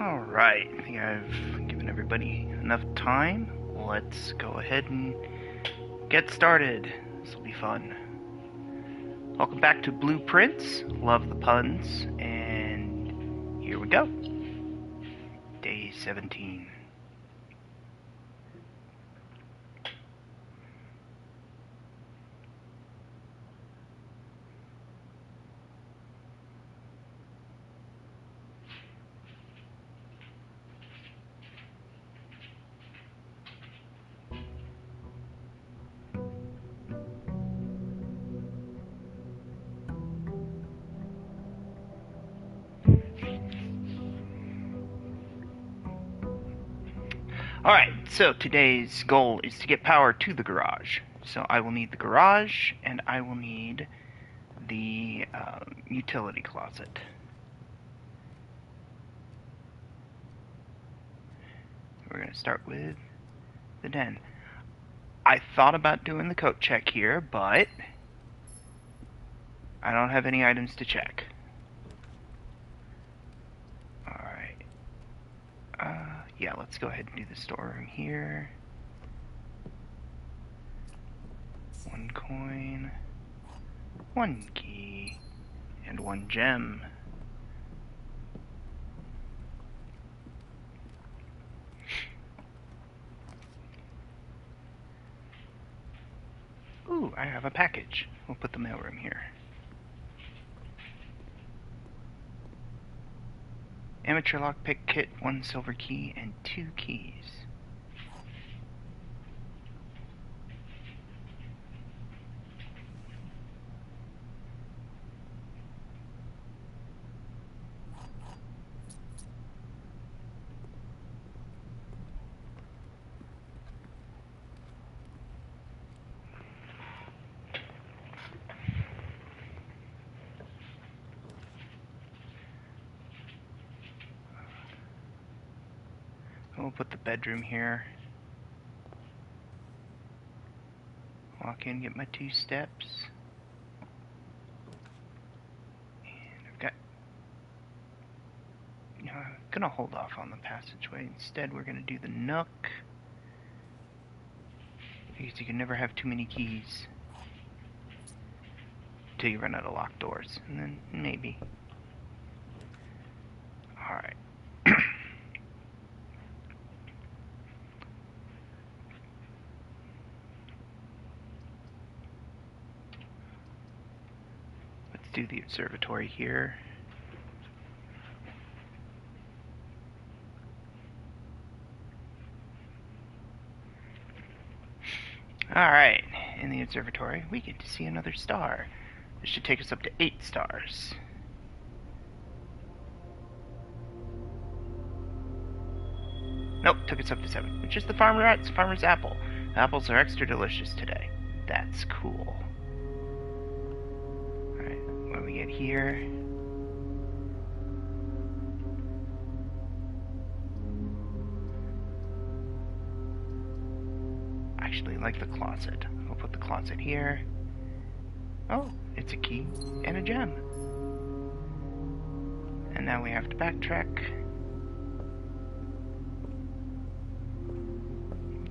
Alright, I think I've given everybody enough time. Let's go ahead and get started. This will be fun. Welcome back to Blueprints. Love the puns. And here we go. Day 17. Alright, so today's goal is to get power to the garage. So I will need the garage, and I will need the utility closet. We're going to start with the den. I thought about doing the coat check here, but I don't have any items to check. Alright. Yeah, let's go ahead and do the storeroom here. 1 coin, 1 key, and 1 gem. Ooh, I have a package. We'll put the mailroom here. Amateur lockpick kit, 1 silver key, and 2 keys. We'll put the bedroom here. Walk in, get my 2 steps. And I've got... You know, I'm gonna hold off on the passageway. Instead, we're gonna do the nook. Because you can never have too many keys. Until you run out of locked doors. And then, maybe. Alright. Do the observatory here. Alright, in the observatory we get to see another star. This should take us up to 8 stars. Nope, took us up to 7, which is the farmer's apple. Apples are extra delicious today. That's cool. We get here. I actually like the closet. We'll put the closet here. Oh, it's a key and a gem. And now we have to backtrack.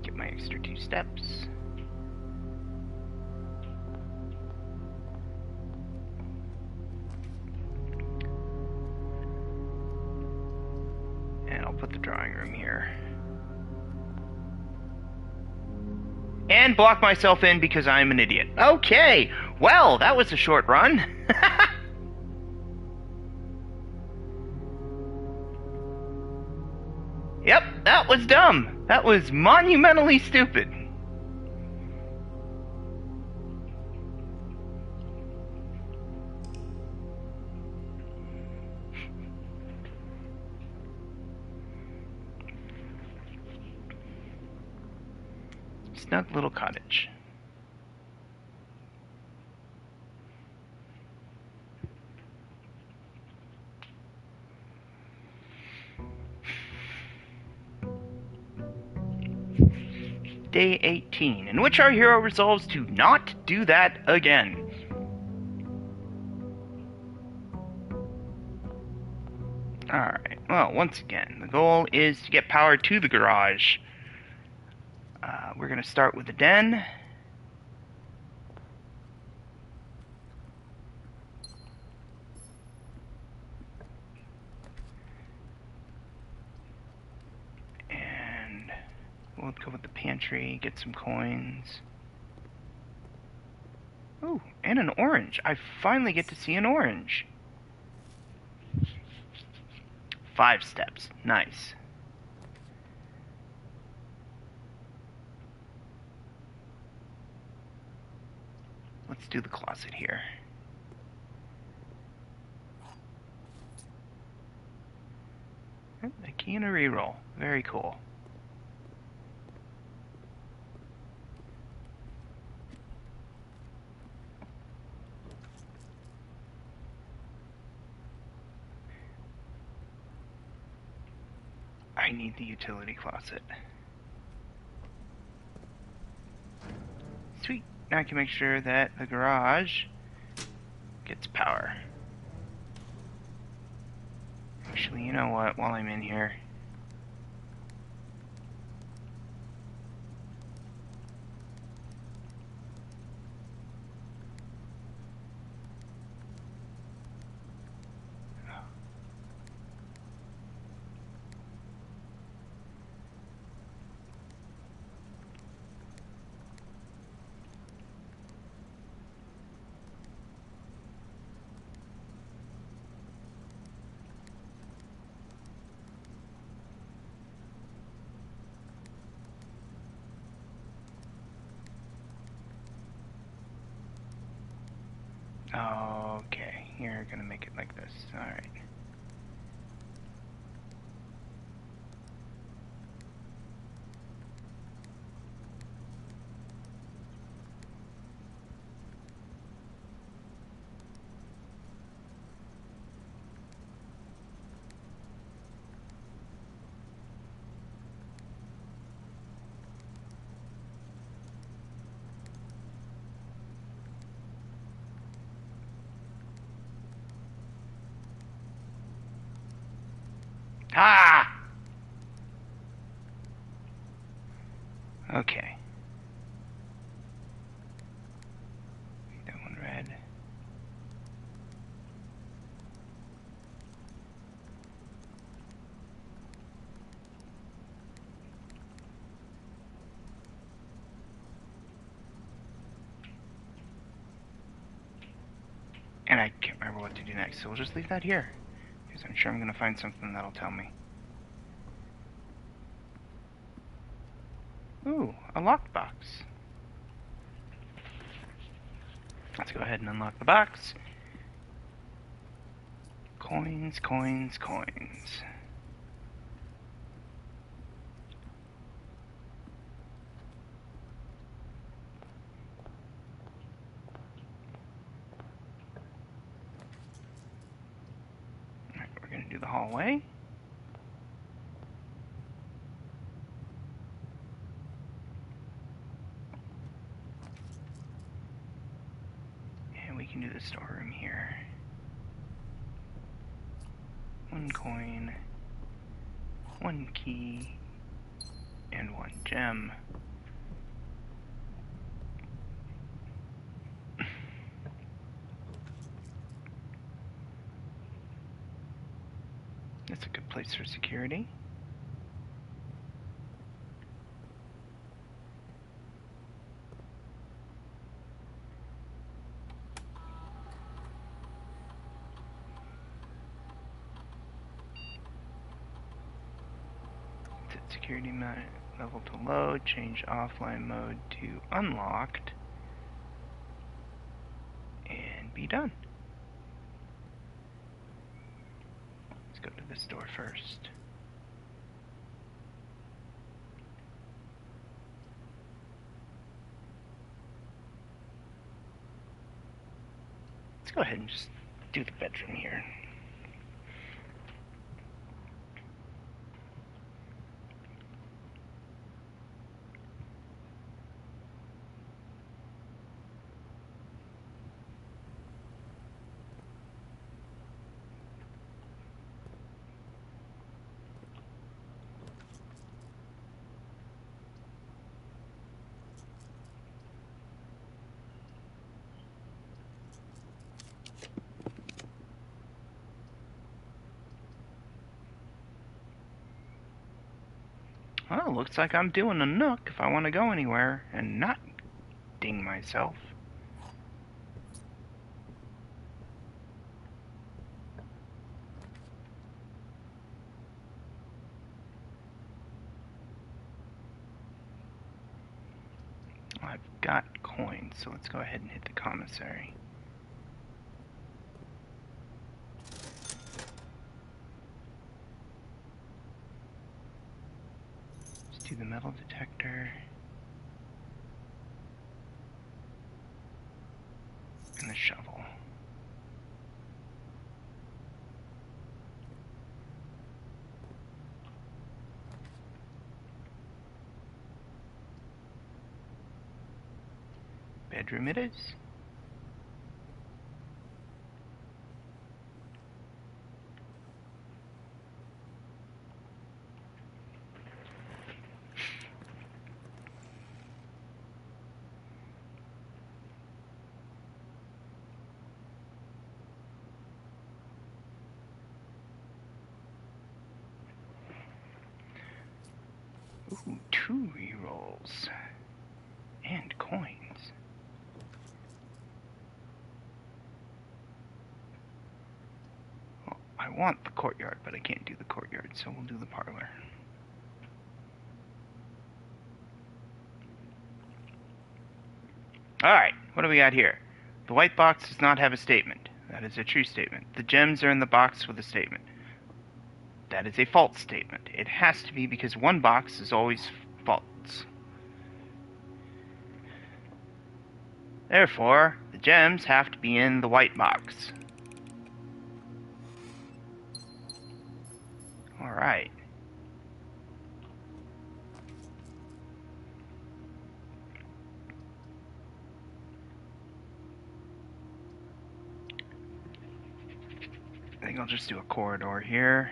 Get my extra 2 steps. Put the drawing room here. And block myself in because I'm an idiot. Okay, well, that was a short run. Yep, that was dumb. That was monumentally stupid. Snug little cottage. Day 18, in which our hero resolves to not do that again. Alright, Well, once again, the goal is to get power to the garage. We're going to start with the den. And we'll go with the pantry, get some coins. Ooh, and an orange. I finally get to see an orange. 5 steps. Nice. Let's do the closet here. A key and a reroll. Very cool. I need the utility closet. Sweet. Now I can make sure that the garage gets power. Actually, you know what? While I'm in here, okay, you're gonna make it like this. Alright. Ah! Okay. Make that one red. And I can't remember what to do next, so we'll just leave that here. Because I'm sure I'm gonna find something that'll tell me. Ooh, a locked box. Let's go ahead and unlock the box. Coins, coins, coins. Alright, we're gonna do the hallway. And we can do the storeroom here. 1 coin, 1 key, and 1 gem. That's a good place for security. Set security level to low, change offline mode to unlocked, and be done. Let's go to this door first. Let's go ahead and just do the bedroom here. Well, looks like I'm doing a nook if I want to go anywhere and not ding myself. I've got coins, so let's go ahead and hit the commissary. Let's do the metal detector. And the shovel. Bedroom it is. Ooh, 2 rerolls. And coins. Well, I want the courtyard, but I can't do the courtyard, so we'll do the parlor. Alright, what do we got here? The white box does not have a statement. That is a true statement. The gems are in the box with a statement. That is a false statement. It has to be because one box is always false. Therefore, the gems have to be in the white box. Alright. I think I'll just do a corridor here.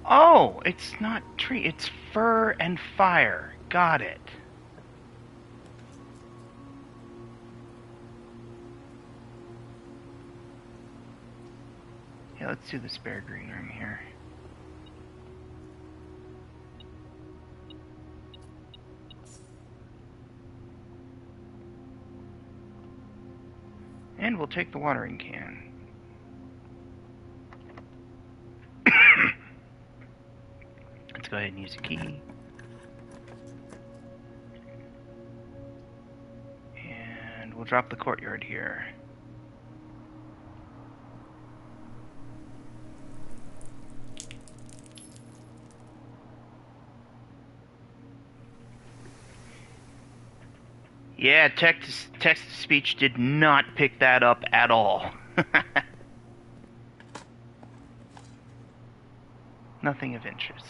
Oh, it's not tree, it's fur and fire. Got it. Yeah, let's do the spare green room here. And we'll take the watering can. Let's go ahead and use a key. And we'll drop the courtyard here. Yeah, text-to-speech did not pick that up at all. Nothing of interest.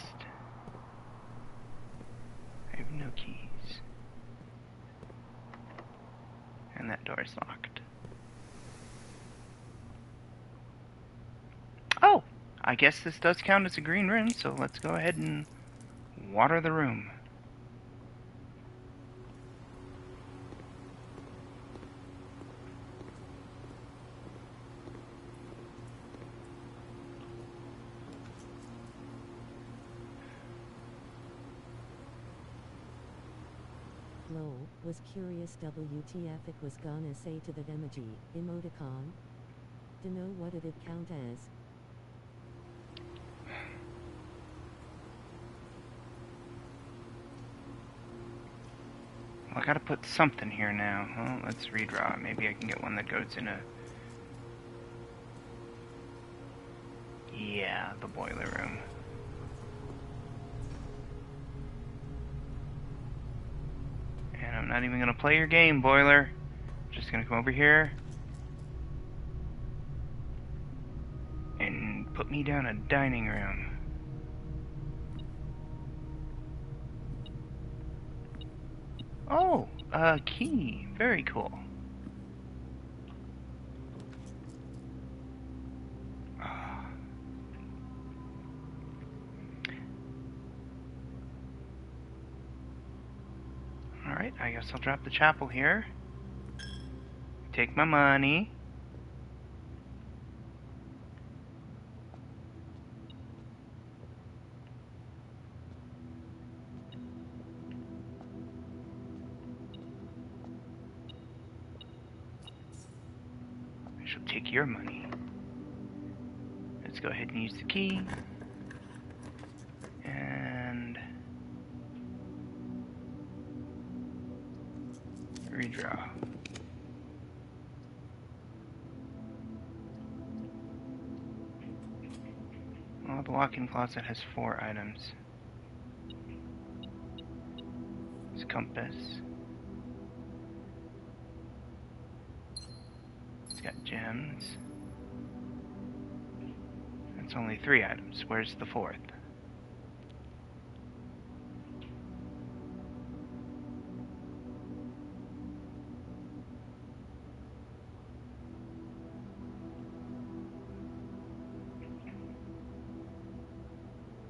I have no keys. And that door is locked. Oh! I guess this does count as a green room, so let's go ahead and water the room. Lol, was curious WTF it was gonna say to the emoji, emoticon? To know what did it count as? Well, I gotta put something here now. Well, let's redraw. Maybe I can get one that goes in a... Yeah, the boiler room. And I'm not even gonna play your game, boiler. Just gonna come over here and put me down a dining room. Oh, a key. Very cool. Alright, I guess I'll drop the chapel here. Take my money. I shall take your money. Let's go ahead and use the key. And redraw. Well, the walk-in closet has 4 items. It's compass. It's got gems. That's only 3 items. Where's the 4th?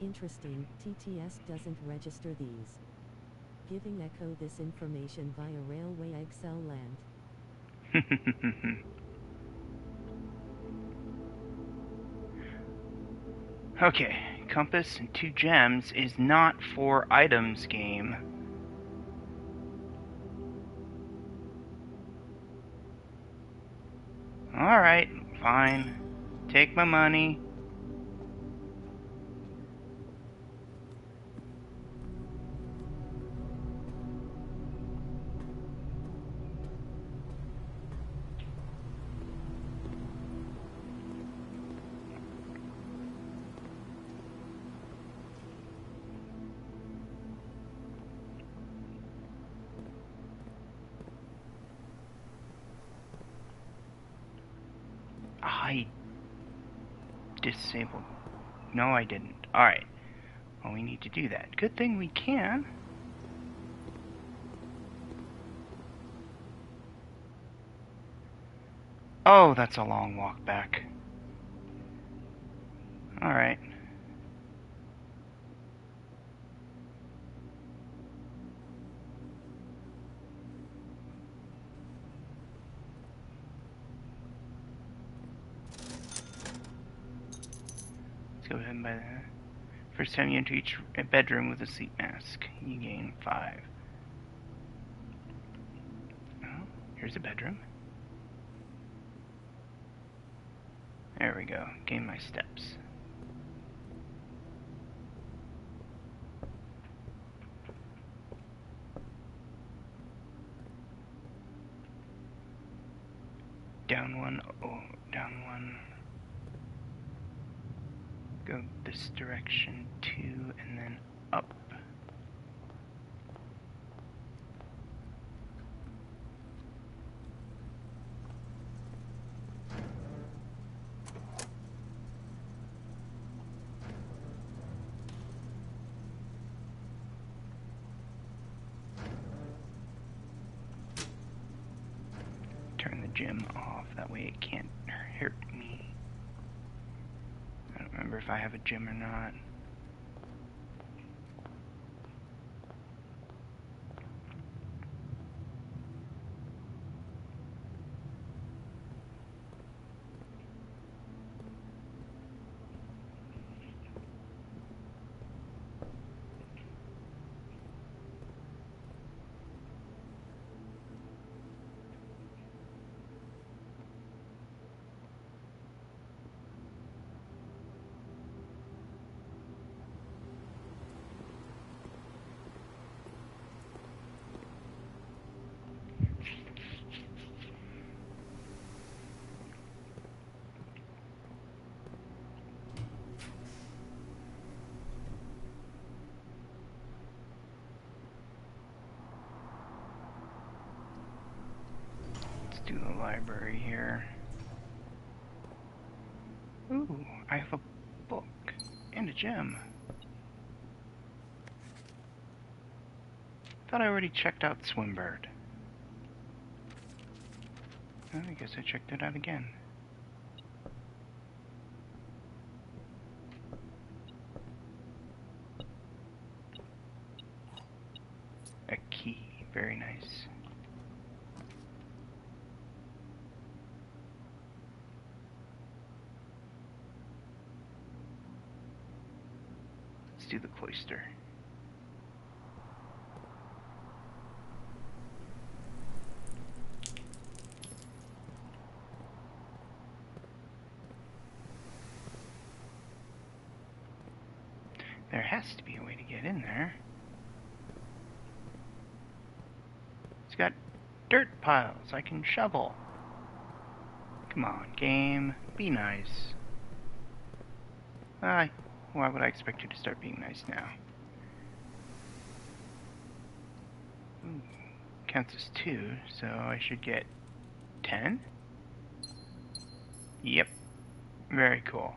Interesting, TTS doesn't register these. Giving Echo this information via Railway Excel Land. Okay, compass and 2 gems is not 4 items game. Alright, fine. Take my money. I disabled. No, I didn't. Alright. Well, we need to do that. Good thing we can. Oh, that's a long walk back. Alright. Let's go ahead and buy that. First time you enter each bedroom with a sleep mask, you gain 5. Oh, here's a bedroom. There we go. Gain my steps. Down 1. Oh, down 1. Go this direction 2 and then up. Turn the gem off, that way it can't hurt me. I don't remember if I have a gem or not. Do the library here. Ooh, I have a book and a gem. Thought I already checked out Swimbird. Oh, I guess I checked it out again. A key. Very nice. Let's do the cloister. There has to be a way to get in there. It's got dirt piles I can shovel. Come on, game. Be nice. Why would I expect you to start being nice now? Ooh, counts as 2, so I should get 10? Yep. Very cool.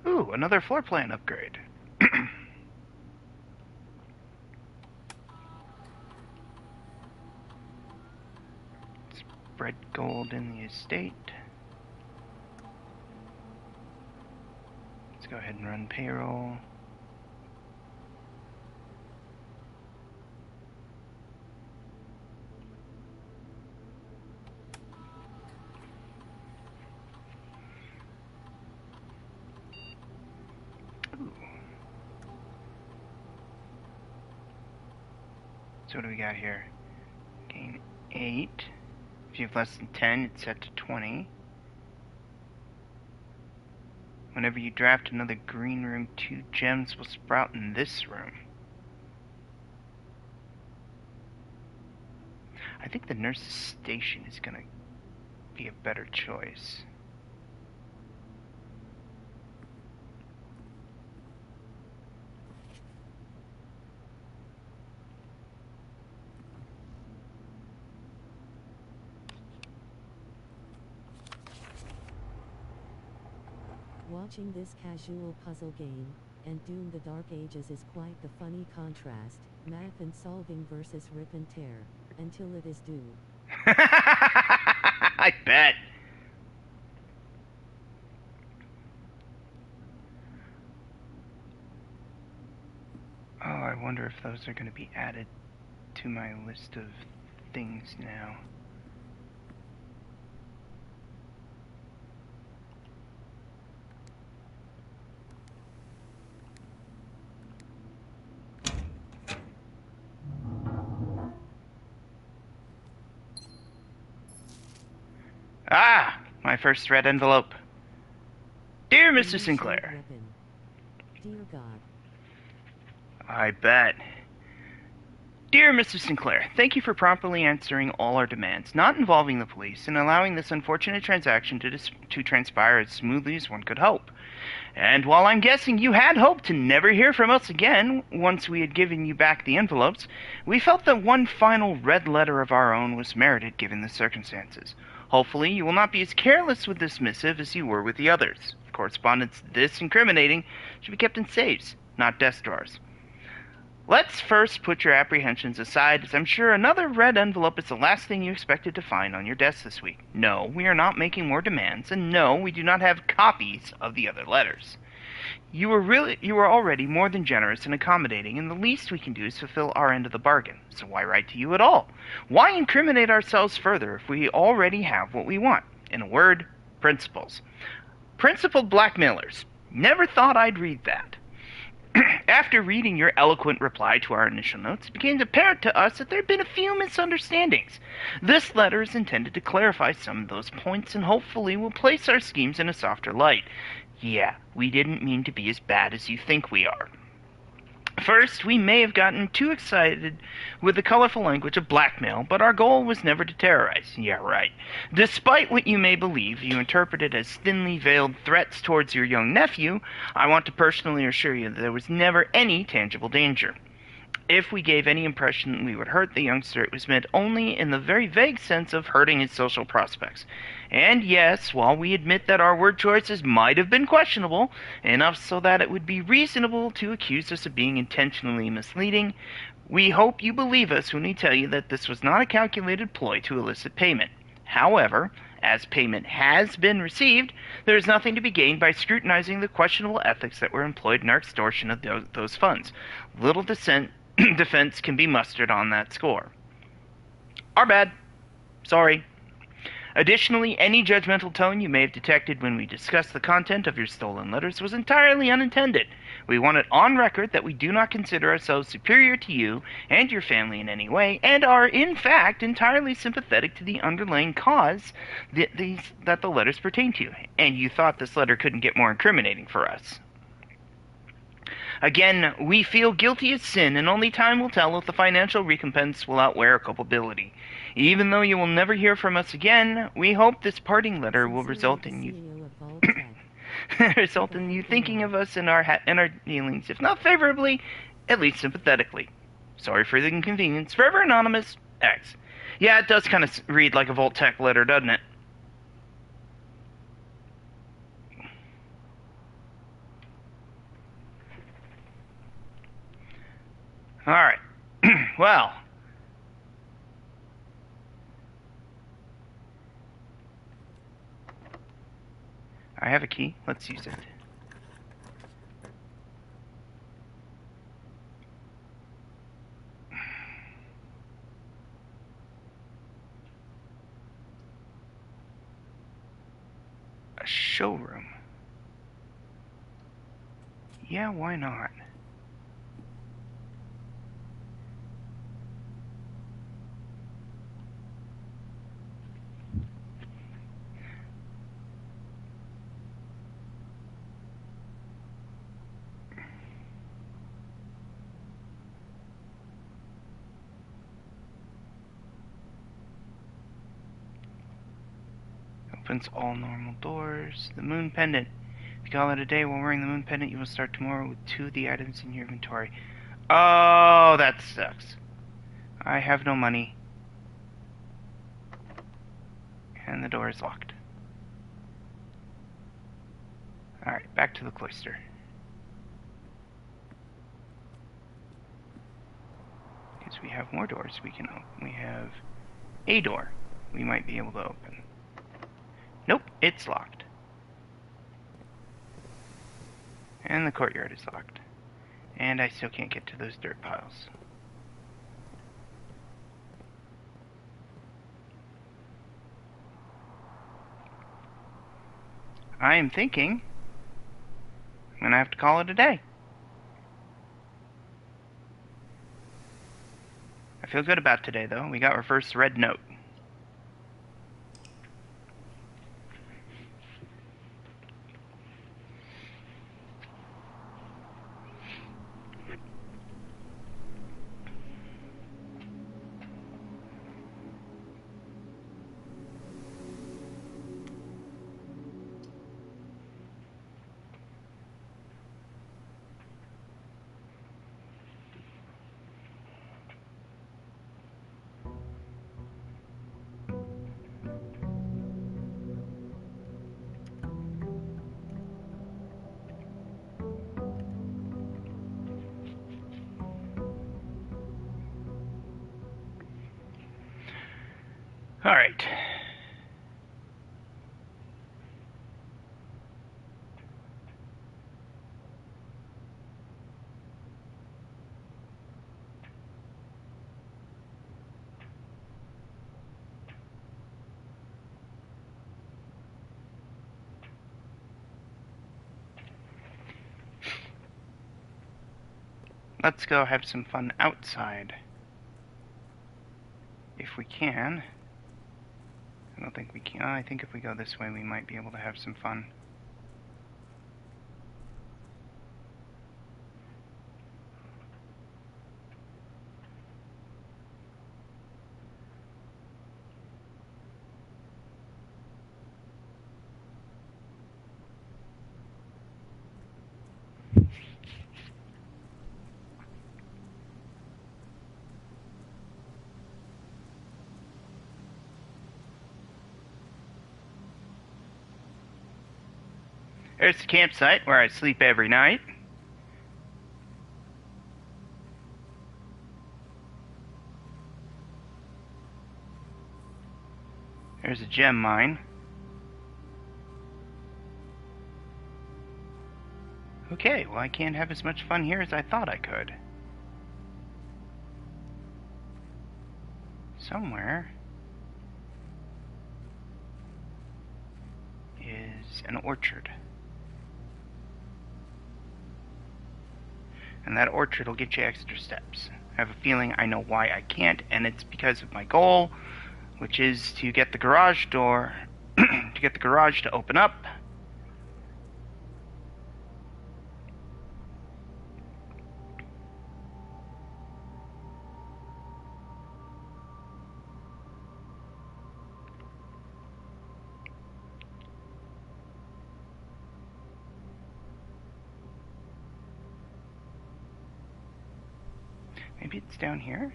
Ooh, another floor plan upgrade. Spread gold in the estate. Let's go ahead and run payroll. So what do we got here? Gain 8. If you have less than 10, it's set to 20. Whenever you draft another green room, 2 gems will sprout in this room. I think the nurse's station is gonna be a better choice. Watching this casual puzzle game, and Doom the Dark Ages is quite the funny contrast, math and solving versus rip and tear, until it is due. I bet. Oh, I wonder if those are going to be added to my list of things now. Ah! My first red envelope. Dear Mr. Sinclair. Dear God. I bet. Dear Mr. Sinclair, thank you for promptly answering all our demands, not involving the police, and allowing this unfortunate transaction to transpire as smoothly as one could hope. And while I'm guessing you had hoped to never hear from us again once we had given you back the envelopes, we felt that one final red letter of our own was merited given the circumstances. Hopefully you will not be as careless with this missive as you were with the others. Correspondence this incriminating should be kept in safes, not desk drawers. Let's first put your apprehensions aside, as I'm sure another red envelope is the last thing you expected to find on your desk this week. No, we are not making more demands, and no, we do not have copies of the other letters. You were already more than generous and accommodating, and the least we can do is fulfill our end of the bargain. So why write to you at all? Why incriminate ourselves further if we already have what we want? In a word, principles. Principled blackmailers. Never thought I'd read that. After reading your eloquent reply to our initial notes, it became apparent to us that there had been a few misunderstandings. This letter is intended to clarify some of those points and hopefully will place our schemes in a softer light. Yeah, we didn't mean to be as bad as you think we are. First, we may have gotten too excited with the colorful language of blackmail, but our goal was never to terrorize. Yeah, right. Despite what you may believe you interpreted as thinly veiled threats towards your young nephew, I want to personally assure you that there was never any tangible danger. If we gave any impression that we would hurt the youngster, it was meant only in the very vague sense of hurting his social prospects. And yes, while we admit that our word choices might have been questionable, enough so that it would be reasonable to accuse us of being intentionally misleading, we hope you believe us when we tell you that this was not a calculated ploy to elicit payment. However, as payment has been received, there is nothing to be gained by scrutinizing the questionable ethics that were employed in our extortion of those funds. Little defense can be mustered on that score. Our bad. Sorry. Additionally, any judgmental tone you may have detected when we discussed the content of your stolen letters was entirely unintended. We want it on record that we do not consider ourselves superior to you and your family in any way, and are, in fact, entirely sympathetic to the underlying cause that the letters pertain to. And you thought this letter couldn't get more incriminating for us. Again, we feel guilty as sin, and only time will tell if the financial recompense will outweigh our culpability. Even though you will never hear from us again, we hope this parting letter will result in you thinking of us and our dealings, if not favorably, at least sympathetically. Sorry for the inconvenience. Forever Anonymous, X. Yeah, it does kind of read like a Vault-Tec letter, doesn't it? Alright. Well. I have a key. Let's use it. A showroom. Yeah, why not? Opens all normal doors. The moon pendant. If you call it a day while wearing the moon pendant, you will start tomorrow with 2 of the items in your inventory. Oh, that sucks. I have no money. And the door is locked. Alright, back to the cloister. Because we have more doors we can open. We have a door we might be able to open. Nope, it's locked. And the courtyard is locked. And I still can't get to those dirt piles. I am thinking I'm gonna have to call it a day. I feel good about today, though. We got our first red note. Alright. Let's go have some fun outside. If we can. I don't think we can. I think if we go this way, we might be able to have some fun. There's the campsite where I sleep every night. There's a gem mine. Okay, well I can't have as much fun here as I thought I could. Somewhere is an orchard. And that orchard will get you extra steps. I have a feeling I know why I can't, and it's because of my goal, which is to get the garage door, to get the garage to open up. Maybe it's down here?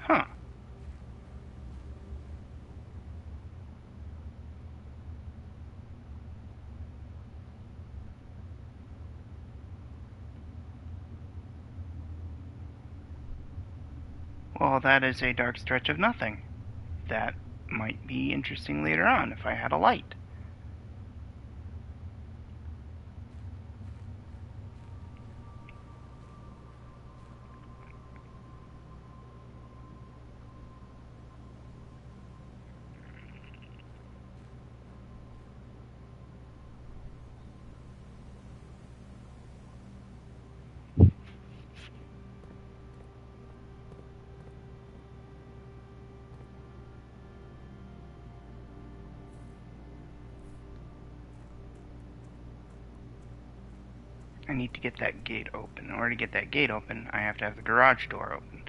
Huh. Well, that is a dark stretch of nothing. That might be interesting later on if I had a light. I need to get that gate open. In order to get that gate open, I have to have the garage door open.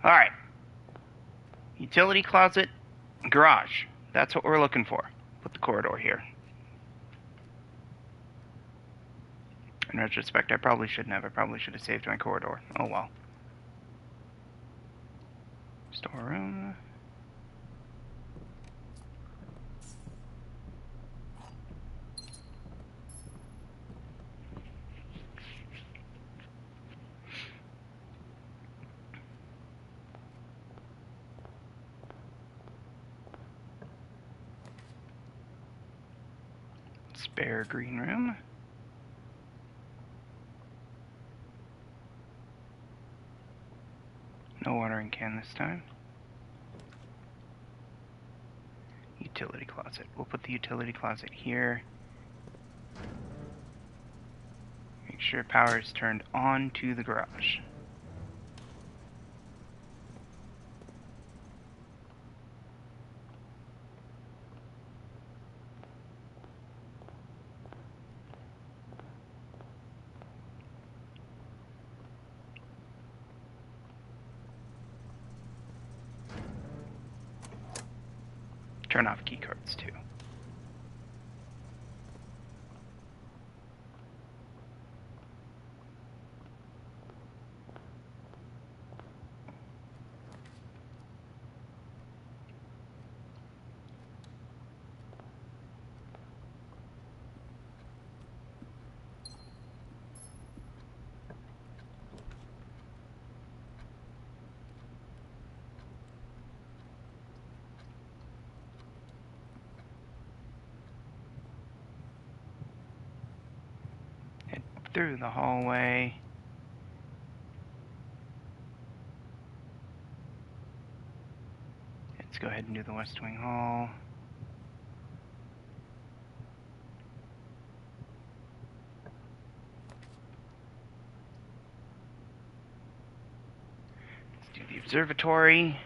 Alright. Utility closet, garage. That's what we're looking for. Put the corridor here. In retrospect, I probably shouldn't have. I probably should have saved my corridor. Oh well. Storeroom. Spare green room. No watering can this time. Utility closet. We'll put the utility closet here. Make sure power is turned on to the garage. Turn off key cards too. Through the hallway. Let's go ahead and do the West Wing Hall. Let's do the observatory.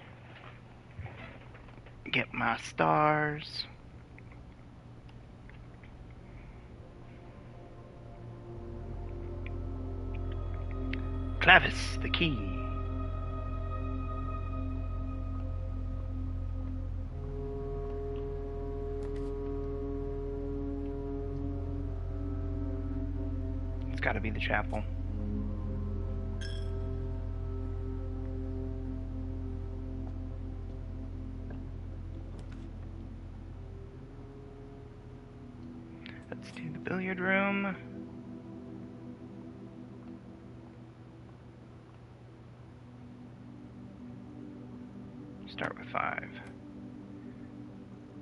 Get my stars. Clavis, the key. gotta be the chapel. Let's do the billiard room. Start with 5.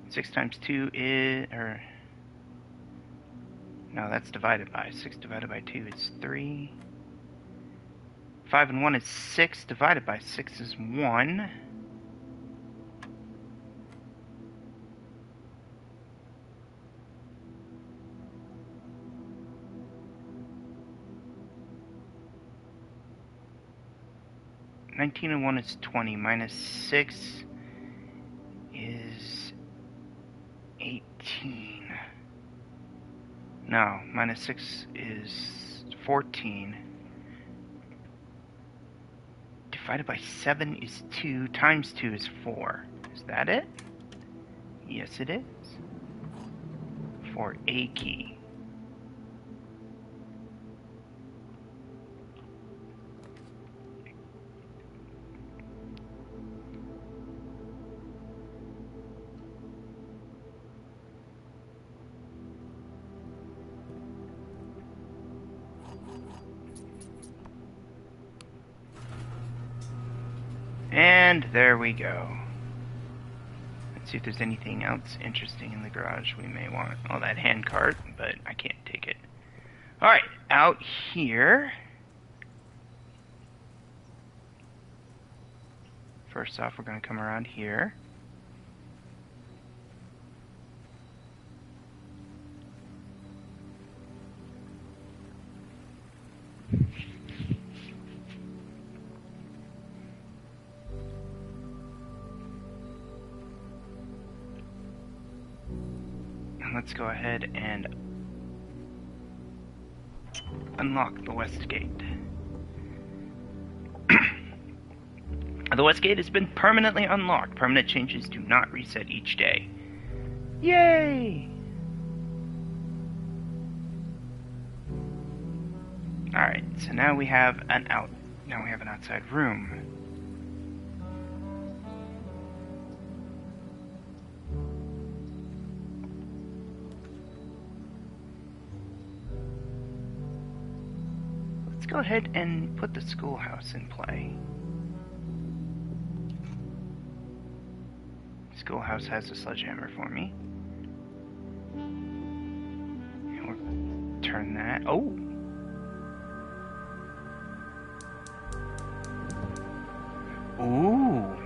6 times 2 is, no, that's divided by. 6 divided by 2 is 3. 5 and 1 is 6. Divided by 6 is 1. Nineteen and 1 is 20. Minus 6 is 18. No, minus 6 is 14. Divided by 7 is 2. Times 2 is 4. Is that it? Yes, it is. For a key. And there we go. Let's see if there's anything else interesting in the garage we may want. Oh, that hand cart, but I can't take it. Alright, out here. First off, we're going to come around here. Let's go ahead and unlock the west gate. The west gate has been permanently unlocked. Permanent changes do not reset each day. Yay! Alright, so now we have an outside room. Let's go ahead and put the schoolhouse in play. Schoolhouse has a sledgehammer for me. And we'll turn that. Oh! Ooh!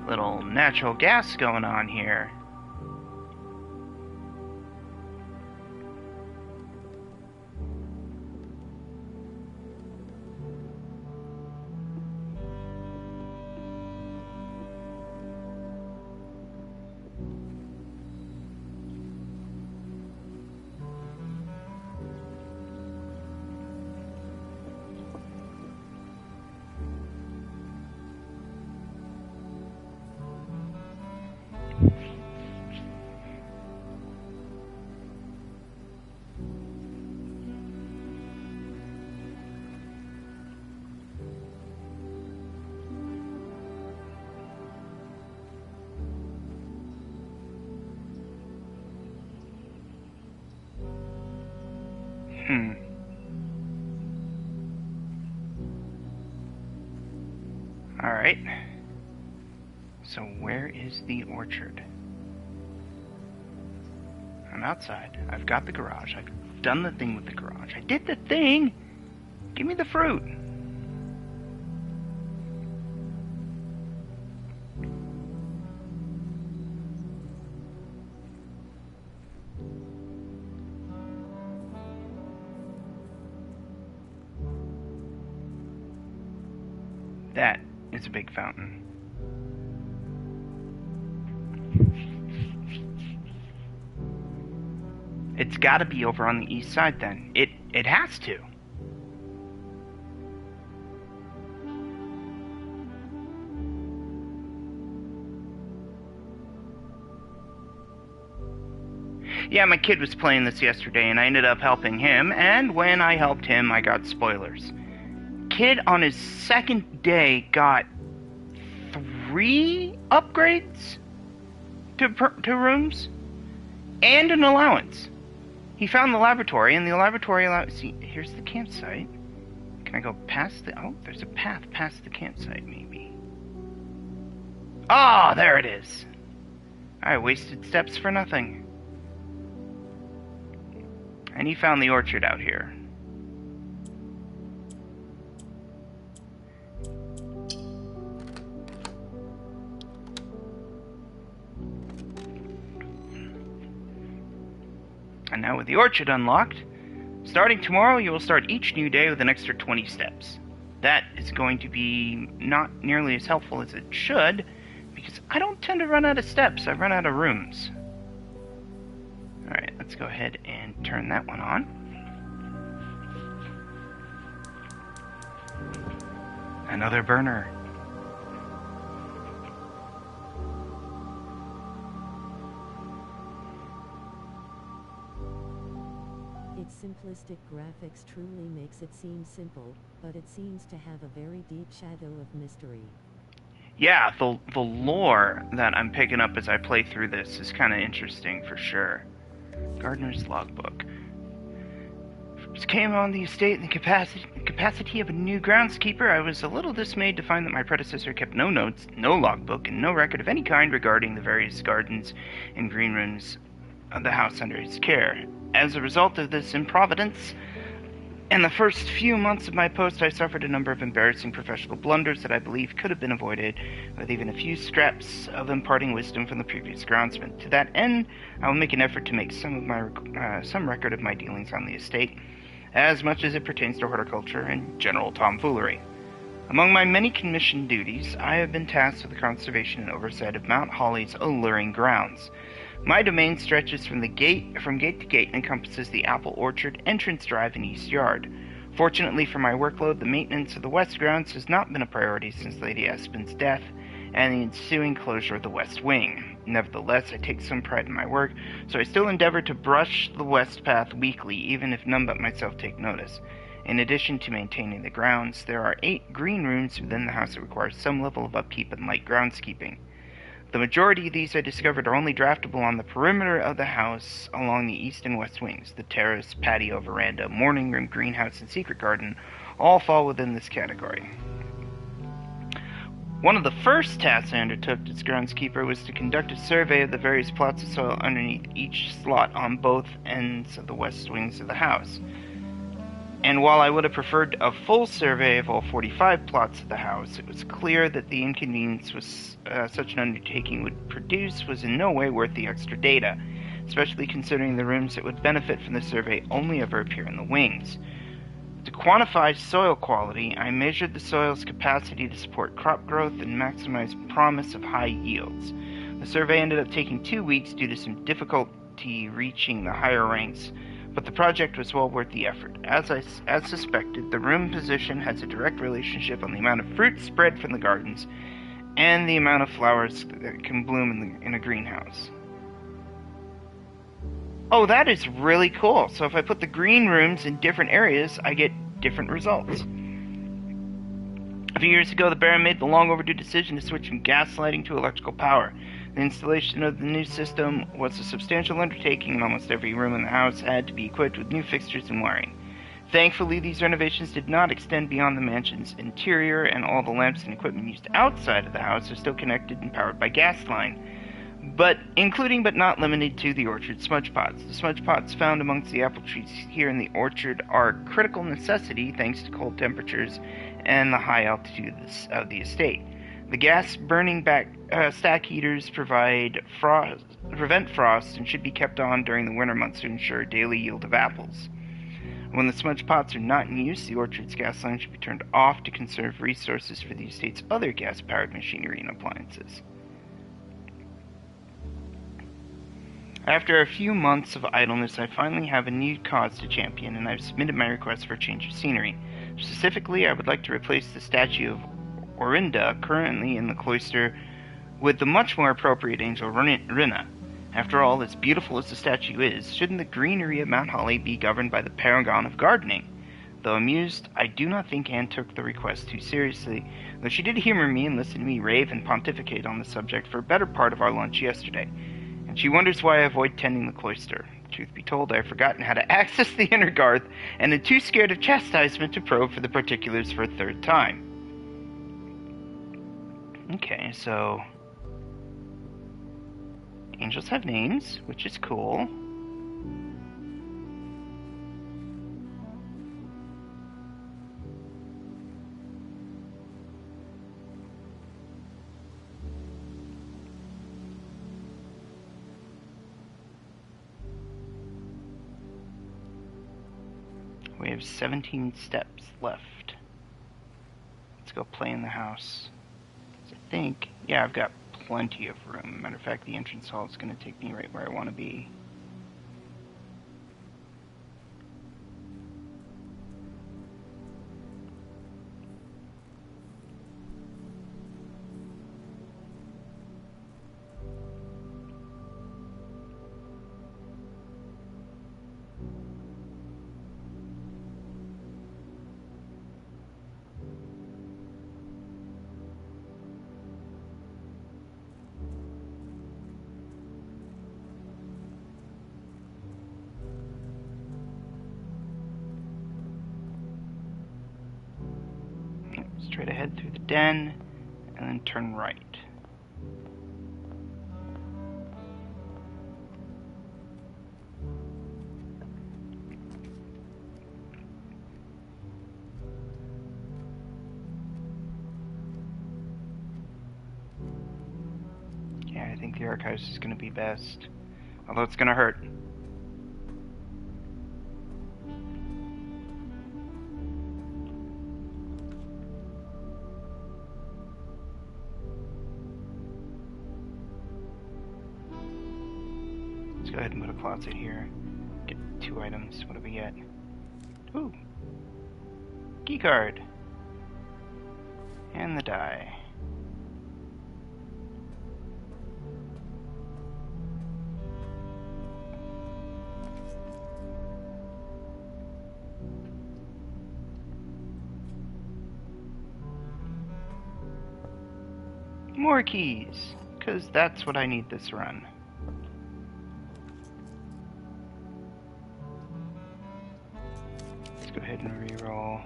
Little natural gas going on here. Alright. So where is the orchard? I'm outside. I've got the garage. I've done the thing with the garage. I did the thing! Give me the fruit! That is a big fountain. It's got to be over on the east side then. It has to. Yeah, my kid was playing this yesterday, and I ended up helping him, and when I helped him, I got spoilers. Kid on his second day got 3 upgrades to rooms and an allowance. He found the laboratory, and the laboratory see, here's the campsite. Can I go past the... Oh, there's a path past the campsite, maybe. Ah, oh, there it is. I wasted steps for nothing. And he found the orchard out here. And now with the orchard unlocked, starting tomorrow you will start each new day with an extra 20 steps. That is going to be not nearly as helpful as it should, because I don't tend to run out of steps, I run out of rooms. Alright, let's go ahead and turn that one on. Another burner. Its simplistic graphics truly makes it seem simple, but it seems to have a very deep shadow of mystery. Yeah, the lore that I'm picking up as I play through this is kind of interesting for sure. Gardener's logbook. First came on the estate in the capacity of a new groundskeeper. I was a little dismayed to find that my predecessor kept no notes, no logbook, and no record of any kind regarding the various gardens and green rooms of the house under his care. As a result of this improvidence, in the first few months of my post, I suffered a number of embarrassing professional blunders that I believe could have been avoided with even a few scraps of imparting wisdom from the previous groundsman. To that end, I will make an effort to make some record of my dealings on the estate, as much as it pertains to horticulture and general tomfoolery. Among my many commissioned duties, I have been tasked with the conservation and oversight of Mount Holly's alluring grounds. My domain stretches from gate to gate and encompasses the apple orchard, entrance drive, and east yard. Fortunately for my workload, the maintenance of the west grounds has not been a priority since Lady Espen's death and the ensuing closure of the west wing. Nevertheless, I take some pride in my work, so I still endeavor to brush the west path weekly, even if none but myself take notice. In addition to maintaining the grounds, there are 8 green rooms within the house that require some level of upkeep and light groundskeeping. The majority of these I discovered are only draftable on the perimeter of the house along the east and west wings. The terrace, patio, veranda, morning room, greenhouse, and secret garden all fall within this category. One of the first tasks I undertook as groundskeeper was to conduct a survey of the various plots of soil underneath each slot on both ends of the west wings of the house. And while I would have preferred a full survey of all 45 plots of the house, it was clear that the inconvenience such an undertaking would produce was in no way worth the extra data, especially considering the rooms that would benefit from the survey only ever appear in the wings. To quantify soil quality, I measured the soil's capacity to support crop growth and maximize promise of high yields. The survey ended up taking 2 weeks due to some difficulty reaching the higher ranks, but the project was well worth the effort. As suspected, the room position has a direct relationship on the amount of fruit spread from the gardens and the amount of flowers that can bloom in a greenhouse. Oh, that is really cool. So if I put the green rooms in different areas, I get different results. A few years ago, the Baron made the long overdue decision to switch from gas lighting to electrical power. The installation of the new system was a substantial undertaking, and almost every room in the house had to be equipped with new fixtures and wiring. Thankfully, these renovations did not extend beyond the mansion's interior, and all the lamps and equipment used outside of the house are still connected and powered by gas line, including but not limited to the orchard smudge pots. The smudge pots found amongst the apple trees here in the orchard are a critical necessity thanks to cold temperatures and the high altitude of the estate. The gas-burning stack heaters prevent frost and should be kept on during the winter months to ensure a daily yield of apples. When the smudge pots are not in use, the orchard's gas line should be turned off to conserve resources for the estate's other gas-powered machinery and appliances. After a few months of idleness, I finally have a new cause to champion, and I've submitted my request for a change of scenery. Specifically, I would like to replace the statue of Orinda, currently in the cloister, with the much more appropriate angel Rinna. After all, as beautiful as the statue is, shouldn't the greenery of Mount Holly be governed by the paragon of gardening? Though amused, I do not think Anne took the request too seriously, though she did humor me and listen to me rave and pontificate on the subject for a better part of our lunch yesterday, and she wonders why I avoid tending the cloister. Truth be told, I have forgotten how to access the inner garth, and am too scared of chastisement to probe for the particulars for a third time. Okay, so angels have names, which is cool. We have 17 steps left. Let's go play in the house. So I think, yeah, I've got plenty of room. Matter of fact, the entrance hall is going to take me right where I want to be. Straight ahead through the den, and then turn right. Yeah, I think the archives is going to be best. Although it's going to hurt. Let's go ahead and put a closet here. Get 2 items. What do we get? Ooh. Key card. And the die. More keys, because that's what I need this run. Let's go ahead and reroll.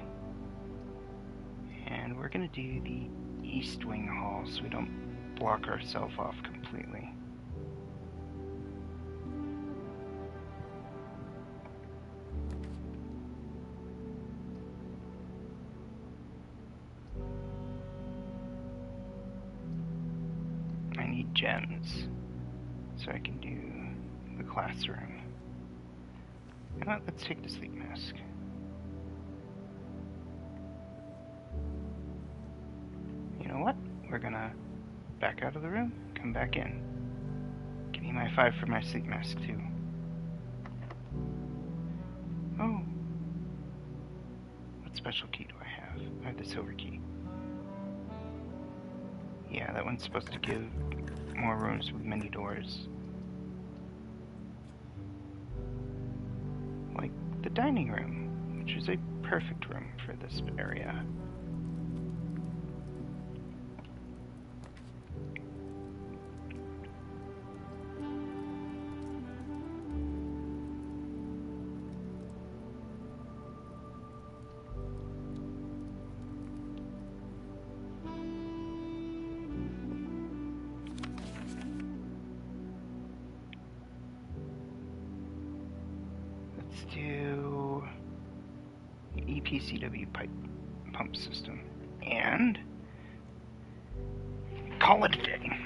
And we're going to do the East Wing Hall so we don't block ourselves off completely. I need gems so I can do the classroom. You know what? Let's take the sleep mask. You know what? We're gonna back out of the room, come back in. Give me my 5 for my sleep mask too. Oh. What special key do I have? I have the silver key. Yeah, that one's supposed to give more rooms with many doors. Like the dining room, which is a perfect room for this area. Let's do the EPCW pipe pump system and call it a day.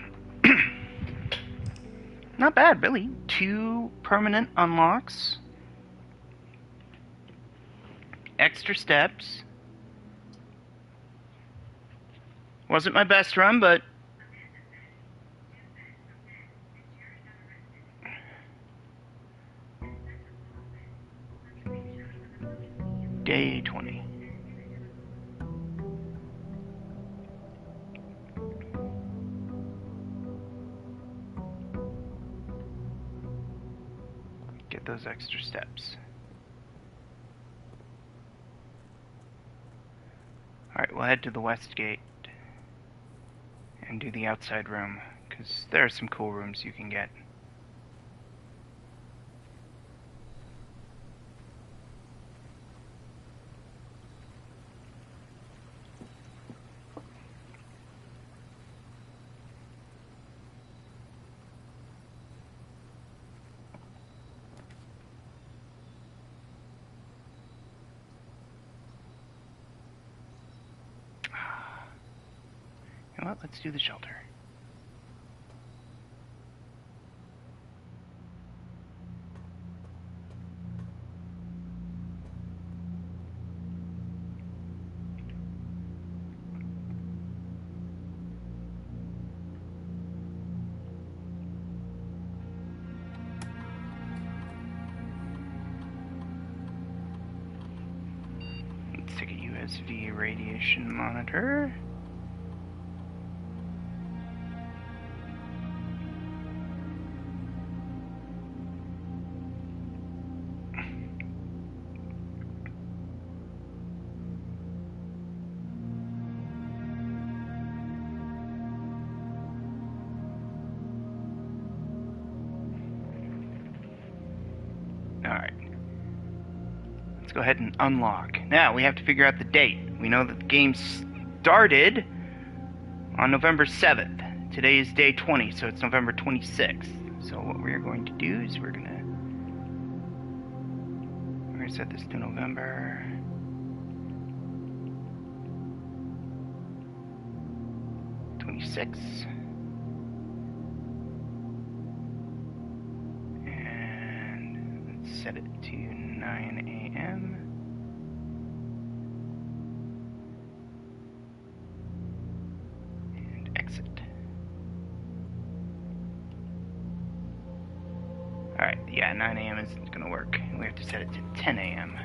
Not bad, really. 2 permanent unlocks, extra steps. Wasn't my best run, but day 20. get those extra steps. Alright, we'll head to the west gate and do the outside room, because there are some cool rooms you can get. You know what? Let's do the shelter. Let's take a USV radiation monitor. Alright. Let's go ahead and unlock. Now, we have to figure out the date. We know that the game started on November 7th. Today is day 20, so it's November 26th. So what we're going to do is we're going to set this to November 26th. Set it to 9 a.m. and exit. Alright, yeah, 9 a.m. isn't going to work. We have to set it to 10 a.m.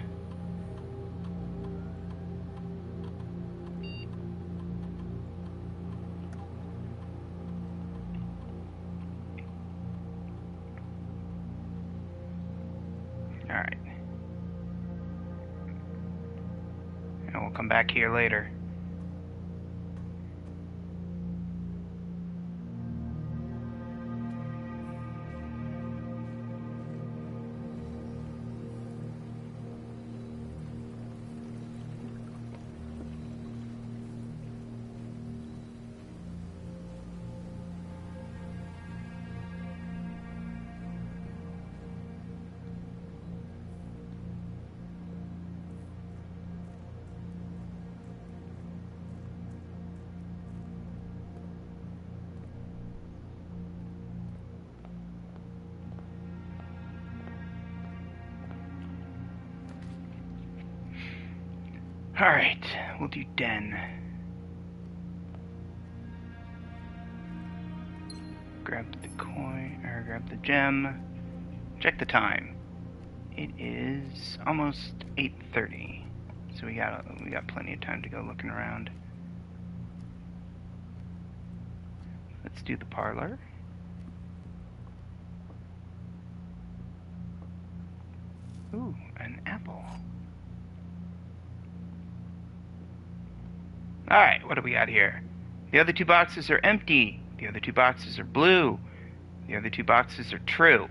Alright. And we'll come back here later. Alright, we'll do den. Grab the coin, or grab the gem. Check the time. It is almost 8:30, so we got plenty of time to go looking around. Let's do the parlor. Ooh, an apple. Alright, what do we got here? The other two boxes are empty. The other two boxes are blue. The other two boxes are true.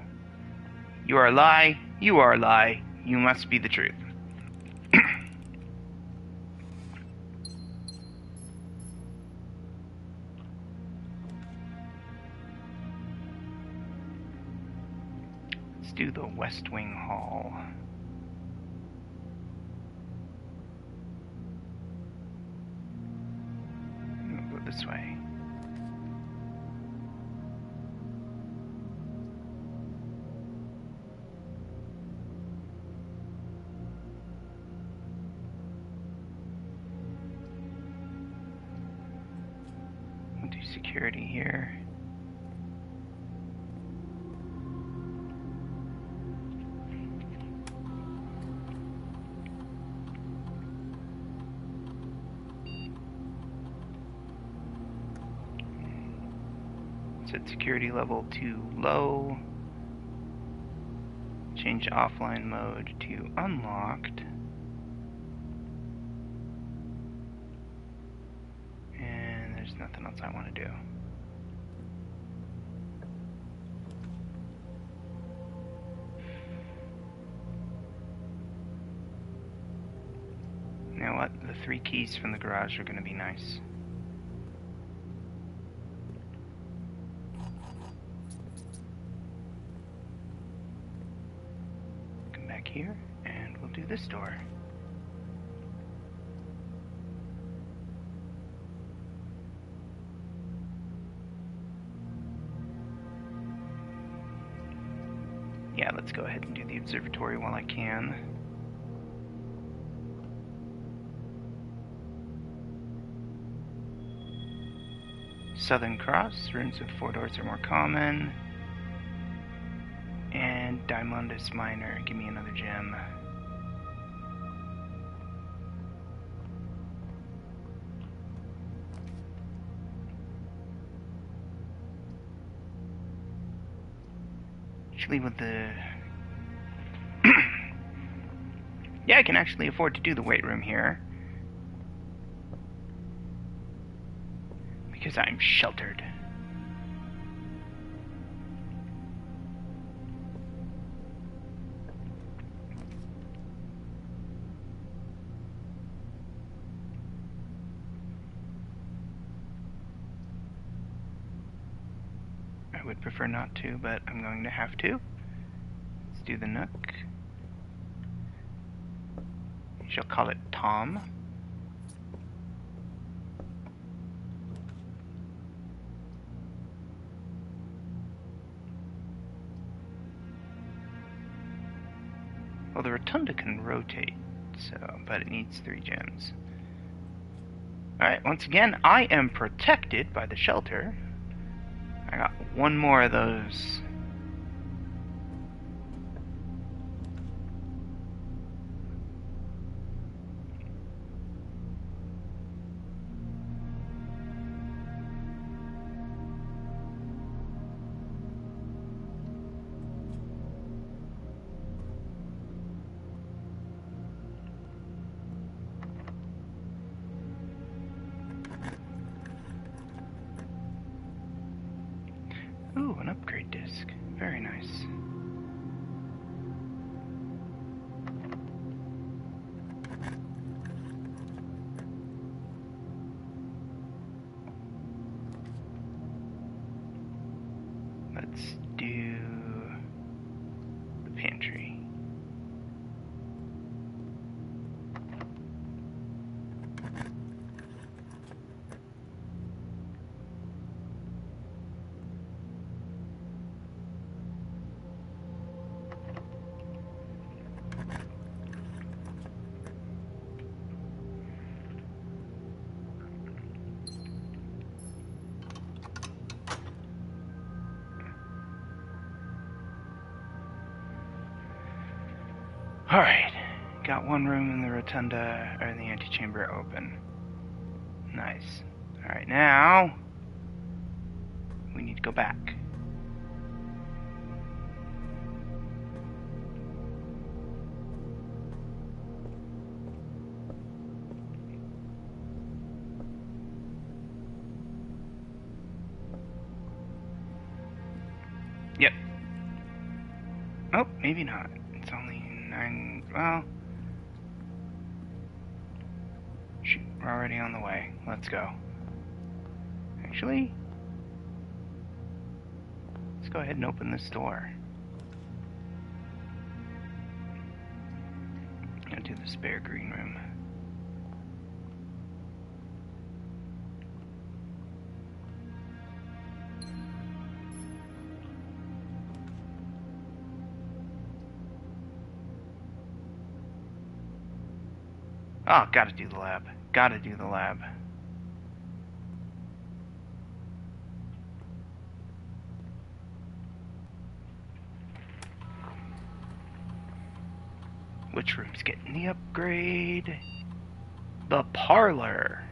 You are a lie. You are a lie. You must be the truth. Let's do the West Wing Hall. We'll go this way. We'll do security here. Set security level to low. Change offline mode to unlocked. And there's nothing else I want to do. You know what? The 3 keys from the garage are going to be nice. Come back here, and we'll do this door. Yeah, let's go ahead and do the observatory while I can. Southern Cross, rooms with 4 doors are more common. And Diamondus Minor, give me another gem. Actually, with the... yeah, I can actually afford to do the weight room here. Because I'm sheltered. I would prefer not to, but I'm going to have to. Let's do the Nook. We shall call it Tom. Well, the Rotunda can rotate, but it needs 3 gems. Alright, once again, I am protected by the shelter. I got 1 more of those. Ooh, an upgrade disc. Very nice. Let's do the pantry. Alright, got 1 room in the rotunda, or the antechamber open. Nice. Alright, now we need to go back. Yep. Oh, maybe not. It's only 9... well... shoot, we're already on the way. Let's go. Actually... let's go ahead and open this door. I'll do the spare green room. Oh, gotta do the lab. Gotta do the lab. Which room's getting the upgrade? The parlor.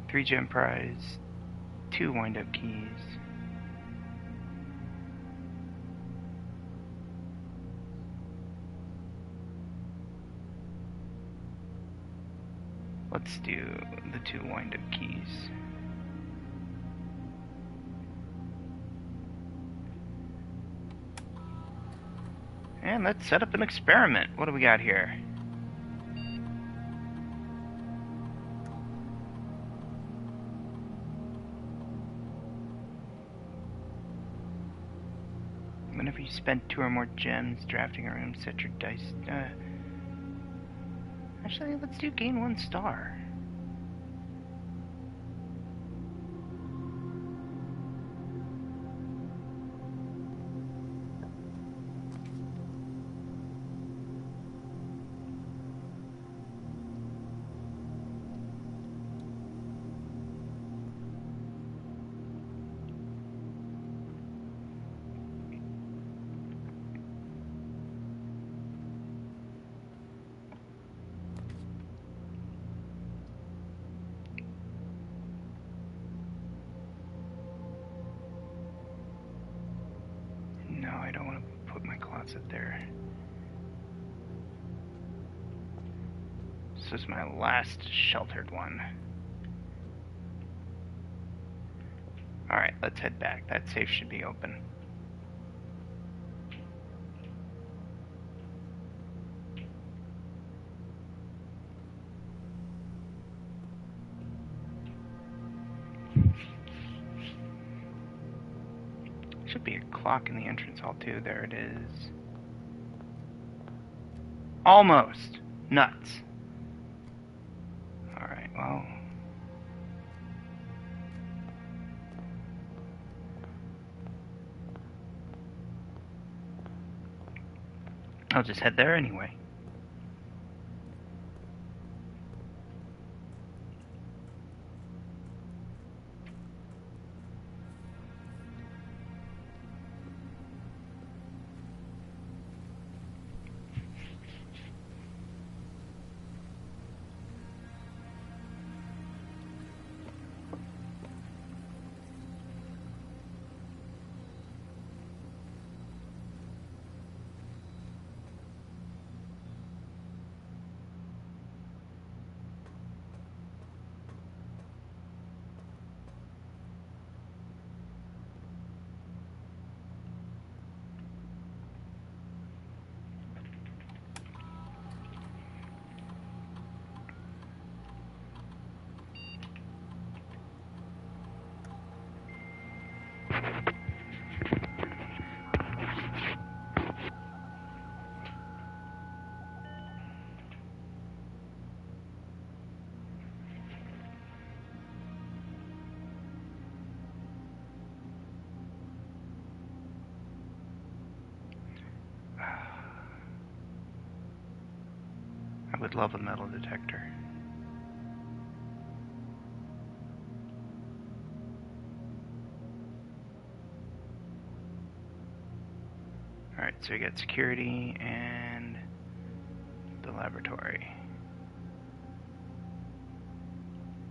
Three gem prize. 2 wind-up keys. Let's do the 2 wind-up keys. And let's set up an experiment. What do we got here? Whenever you spend 2 or more gems drafting a room, set your dice. Actually, let's do gain 1 star. No, I don't want to put my closet there. This is my last sheltered one. Alright, let's head back. That safe should be open. Should be a clock in the entrance hall too. There it is. Almost. Nuts. Alright, well. I'll just head there anyway. I would love a metal detector. Alright, so we got security and the laboratory.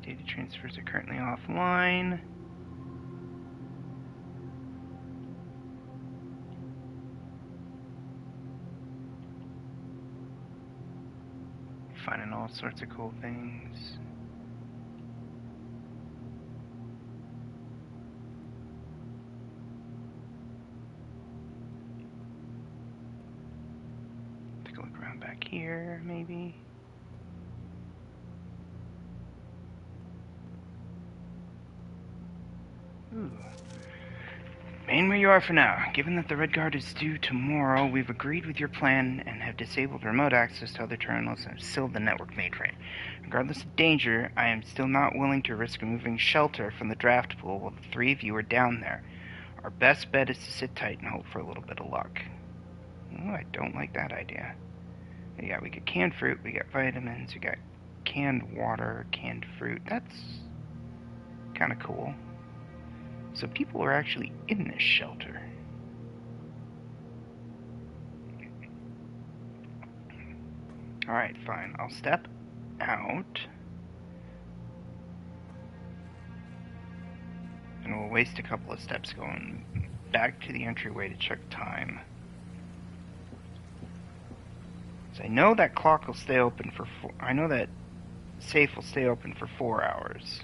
Data transfers are currently offline. Finding all sorts of cool things. Take a look around back here, maybe. Ooh. Remain where you are for now. Given that the Red Guard is due tomorrow, we've agreed with your plan and have disabled remote access to other terminals and have sealed the network mainframe. Regardless of danger, I am still not willing to risk removing shelter from the draft pool while the 3 of you are down there. Our best bet is to sit tight and hope for a little bit of luck. Ooh, I don't like that idea. We got canned fruit, we got vitamins, we got canned water, canned fruit. That's kind of cool. So people are actually in this shelter. Alright, fine. I'll step out. And we'll waste a couple of steps going back to the entryway to check time. So I know that clock will stay open for I know that safe will stay open for 4 hours.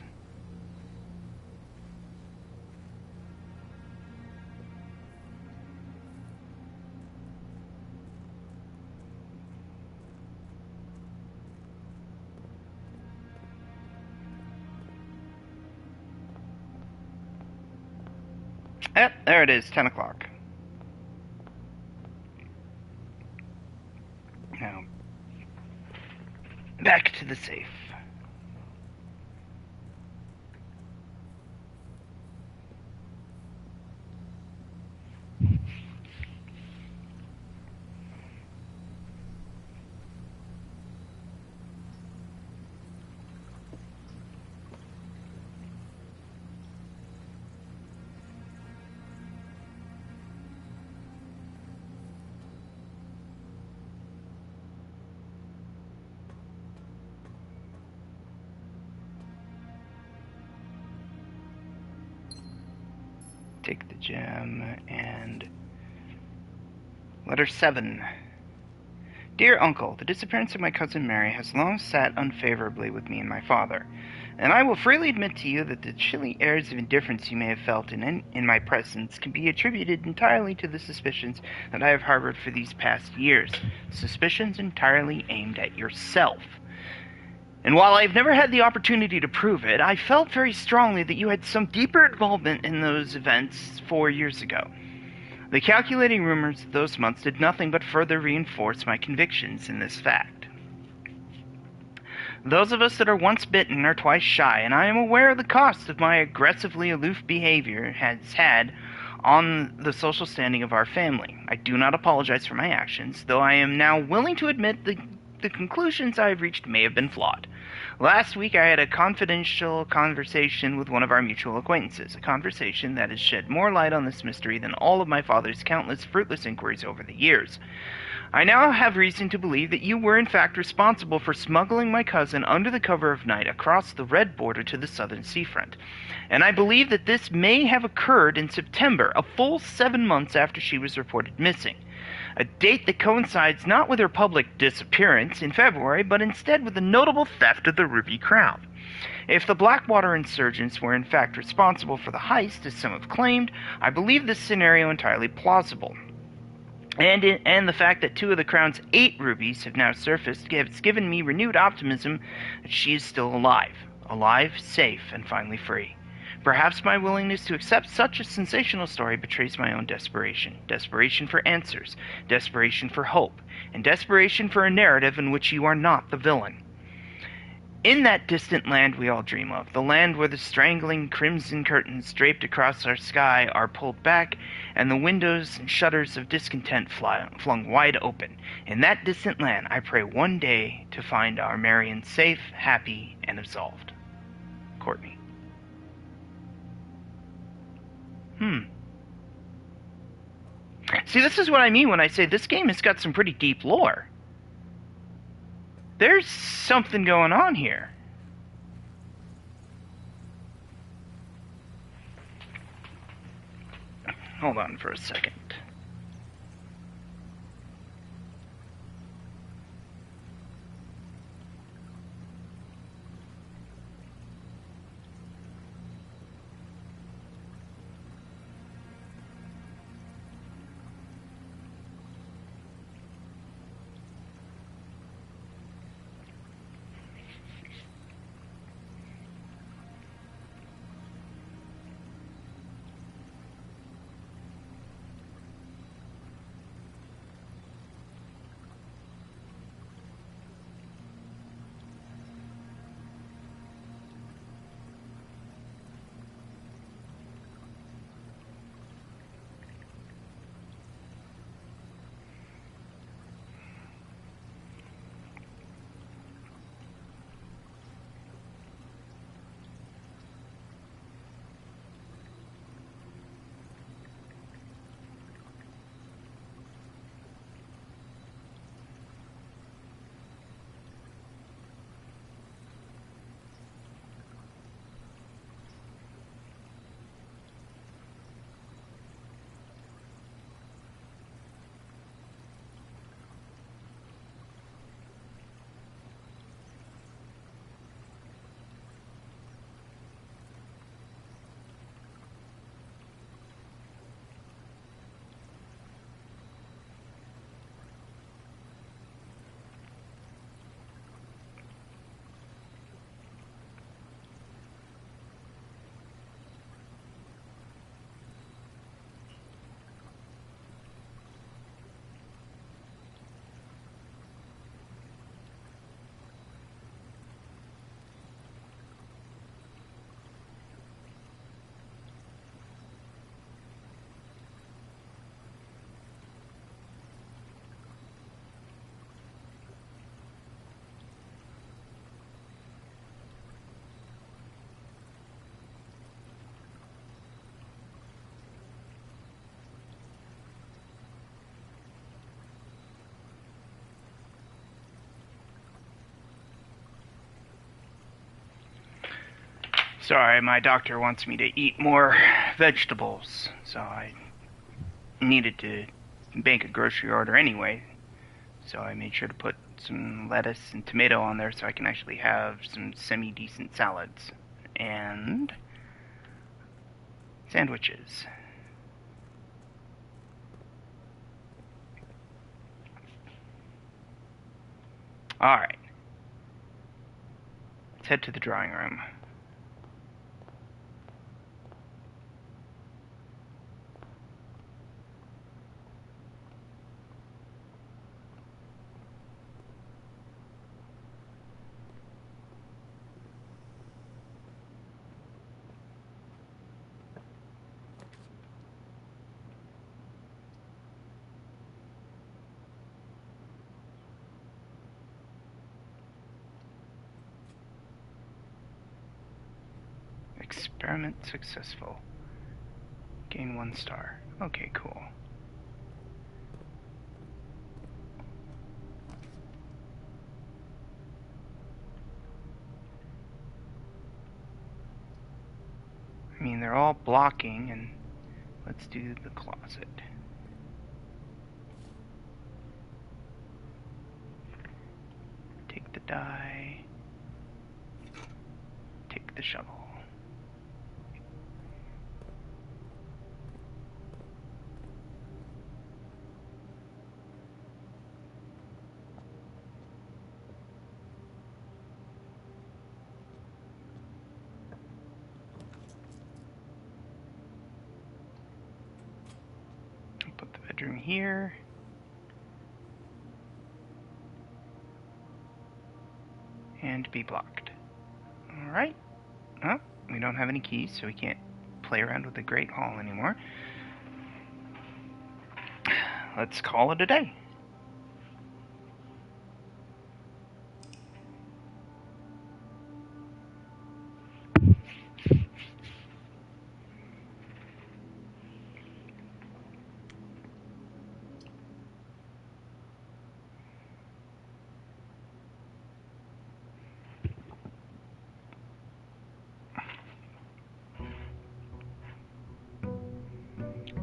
Yep, there it is, 10 o'clock. Now, back to the safe. Take the gem and letter 7. Dear Uncle, the disappearance of my cousin Mary has long sat unfavorably with me and my father, and I will freely admit to you that the chilly airs of indifference you may have felt in my presence can be attributed entirely to the suspicions that I have harbored for these past years, suspicions entirely aimed at yourself. And while I've never had the opportunity to prove it, I felt very strongly that you had some deeper involvement in those events 4 years ago. The calculating rumors of those months did nothing but further reinforce my convictions in this fact. Those of us that are once bitten are twice shy, and I am aware of the cost of my aggressively aloof behavior has had on the social standing of our family. I do not apologize for my actions, though I am now willing to admit the conclusions I have reached may have been flawed. Last week I had a confidential conversation with one of our mutual acquaintances, a conversation that has shed more light on this mystery than all of my father's countless fruitless inquiries over the years. I now have reason to believe that you were in fact responsible for smuggling my cousin under the cover of night across the red border to the southern seafront, and I believe that this may have occurred in September, a full 7 months after she was reported missing. A date that coincides not with her public disappearance in February, but instead with the notable theft of the Ruby Crown. If the Blackwater insurgents were in fact responsible for the heist, as some have claimed, I believe this scenario entirely plausible. And the fact that 2 of the Crown's 8 rubies have now surfaced has given me renewed optimism that she is still alive. Alive, safe, and finally free. Perhaps my willingness to accept such a sensational story betrays my own desperation. Desperation for answers, desperation for hope, and desperation for a narrative in which you are not the villain. In that distant land we all dream of, the land where the strangling crimson curtains draped across our sky are pulled back, and the windows and shutters of discontent flung wide open. In that distant land I pray one day to find our Marion safe, happy, and absolved. Courtney. See, this is what I mean when I say this game has got some pretty deep lore. There's something going on here. Hold on for a second. Sorry, my doctor wants me to eat more vegetables, so I needed to make a grocery order anyway. So I made sure to put some lettuce and tomato on there so I can actually have some semi-decent salads. And sandwiches. Alright. Let's head to the drawing room. Experiment successful. Gain 1 star. Okay, cool. I mean, they're all blocking, and let's do the closet. Take the die. Take the shovel. Put the bedroom here. And be blocked. Alright. Well, we don't have any keys, so we can't play around with the Great Hall anymore. Let's call it a day.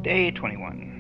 Day 21.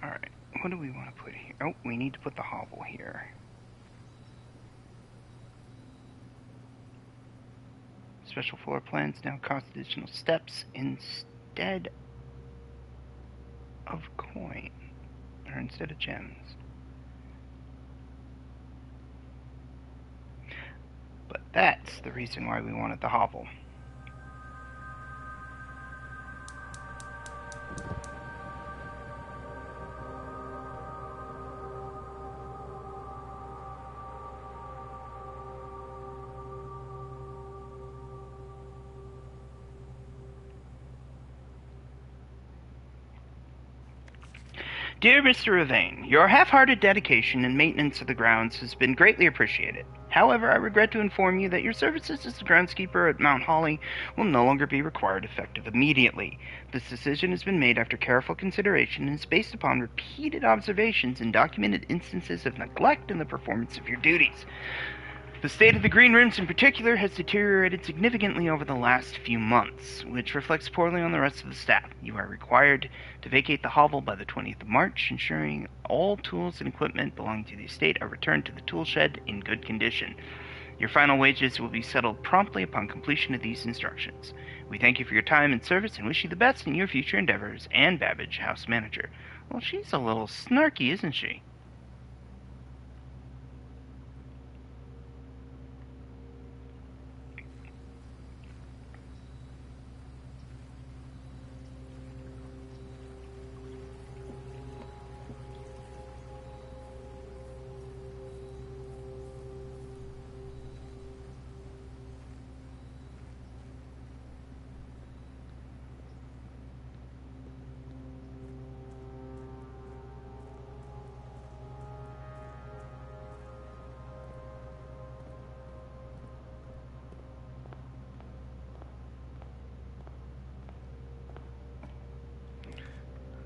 Alright, what do we want to put here? Oh, we need to put the hovel here. Special floor plans now cost additional steps instead of coin, or instead of gems. But that's the reason why we wanted the hovel. Dear Mr. Ravain, your half-hearted dedication and maintenance of the grounds has been greatly appreciated. However, I regret to inform you that your services as the groundskeeper at Mount Holly will no longer be required effective immediately. This decision has been made after careful consideration and is based upon repeated observations and documented instances of neglect in the performance of your duties. The state of the green rooms in particular has deteriorated significantly over the last few months, which reflects poorly on the rest of the staff. You are required to vacate the hovel by the 20th of March, ensuring all tools and equipment belonging to the estate are returned to the tool shed in good condition. Your final wages will be settled promptly upon completion of these instructions. We thank you for your time and service and wish you the best in your future endeavors. Anne Babbage, house manager. Well, she's a little snarky, isn't she?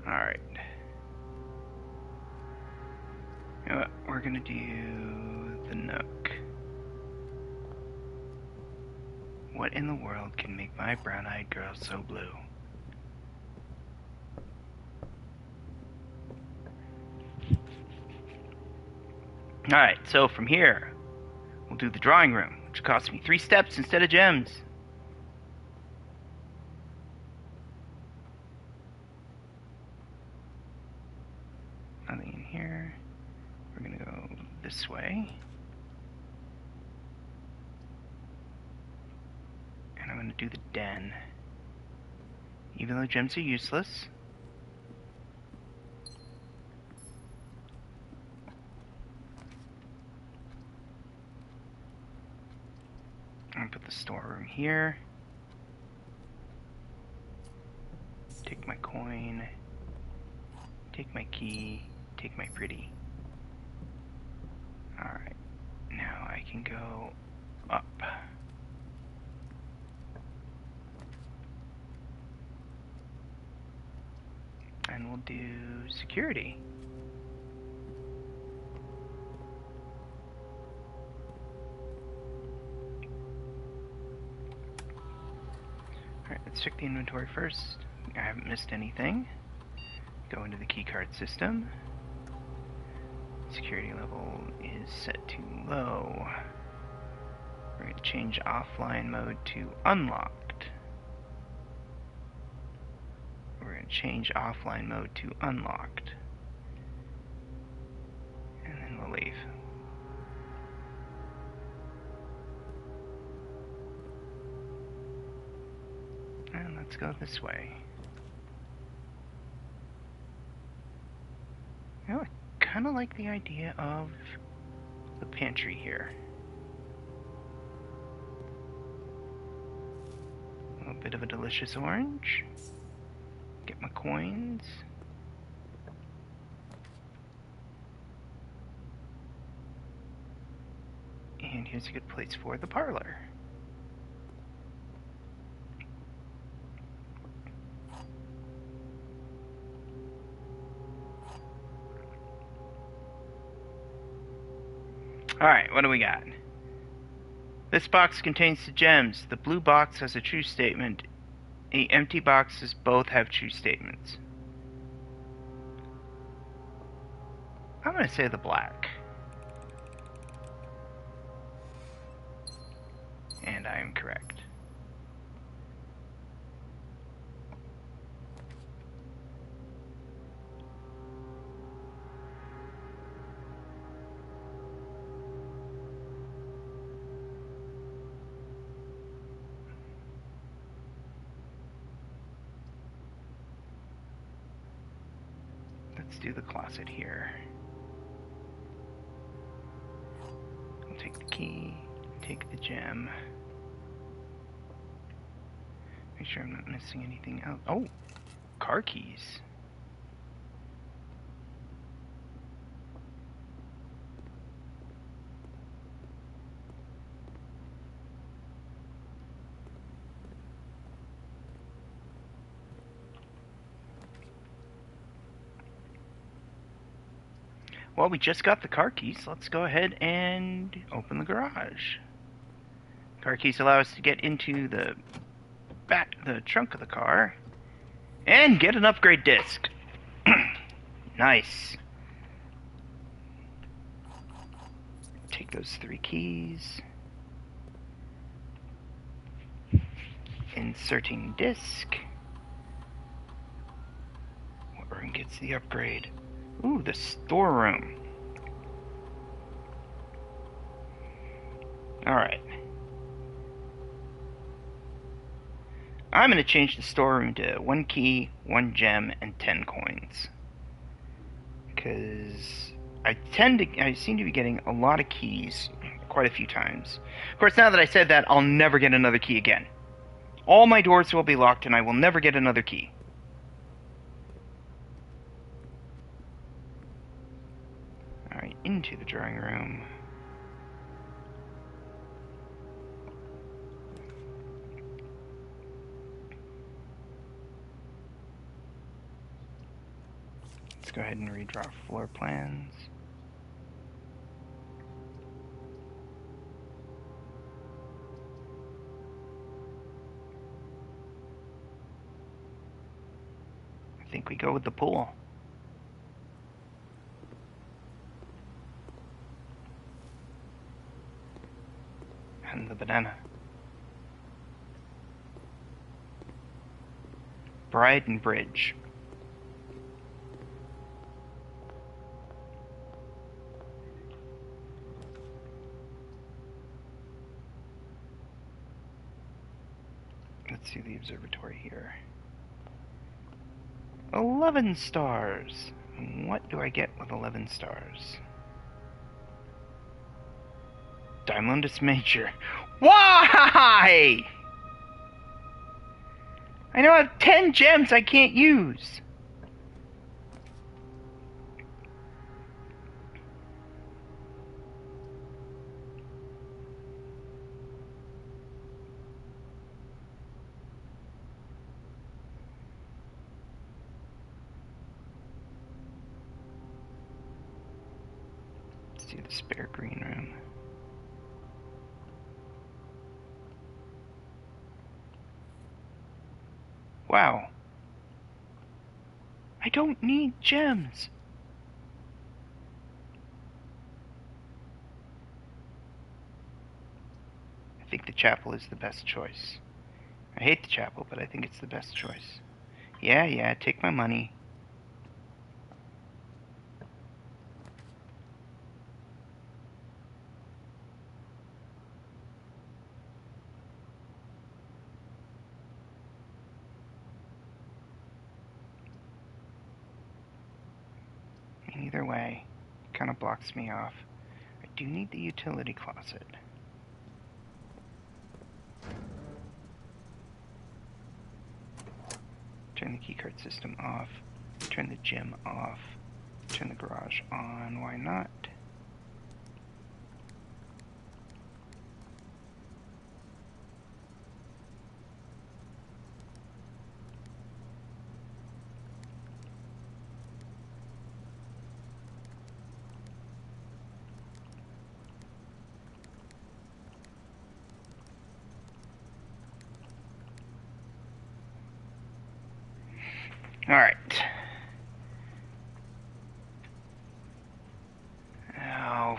Alright. You know what? We're gonna do the Nook. What in the world can make my brown-eyed girl so blue? Alright, so from here, we'll do the drawing room, which cost me 3 steps instead of gems. Nothing in here. We're gonna go this way. And I'm gonna do the den. Even though gems are useless. I'm gonna put the storeroom here. Take my coin. Take my key. Take my pretty. Alright. Now I can go up. And we'll do security. Alright, let's check the inventory first. I haven't missed anything. Go into the keycard system. Security level is set to low. We're going to change offline mode to unlocked. We're going to change offline mode to unlocked. And then we'll leave. And let's go this way. You know, I kind of like the idea of the pantry here. A little bit of a delicious orange. Get my coins. And here's a good place for the parlor. Alright, what do we got? This box contains the gems. The blue box has a true statement. The empty boxes both have true statements. I'm going to say the black. And I am correct. Let's do the closet here. I'll take the key, take the gem. Make sure I'm not missing anything else. Oh, car keys. Well, we just got the car keys. Let's go ahead and open the garage. Car keys allow us to get into the trunk of the car and get an upgrade disc. Nice. Take those 3 keys. Inserting disc. What room gets the upgrade? Ooh, the storeroom. Alright. I'm going to change the storeroom to 1 key, 1 gem, and 10 coins. Because I seem to be getting a lot of keys quite a few times. Of course, now that I said that, I'll never get another key again. All my doors will be locked and I will never get another key. Alright, into the drawing room. go ahead and redraw floor plans. I think we go with the pool. And the banana. Bride and Bridge. Let's see the observatory here. 11 stars. What do I get with 11 stars? Diamondus Major. Why? I now have 10 gems I can't use. Let's see the spare green room. Wow. I don't need gems. I think the chapel is the best choice. I hate the chapel, but I think it's the best choice. Yeah, take my money. Either way, it kind of blocks me off. I do need the utility closet. Turn the keycard system off. Turn the gym off. Turn the garage on. Why not? Alright. Oh.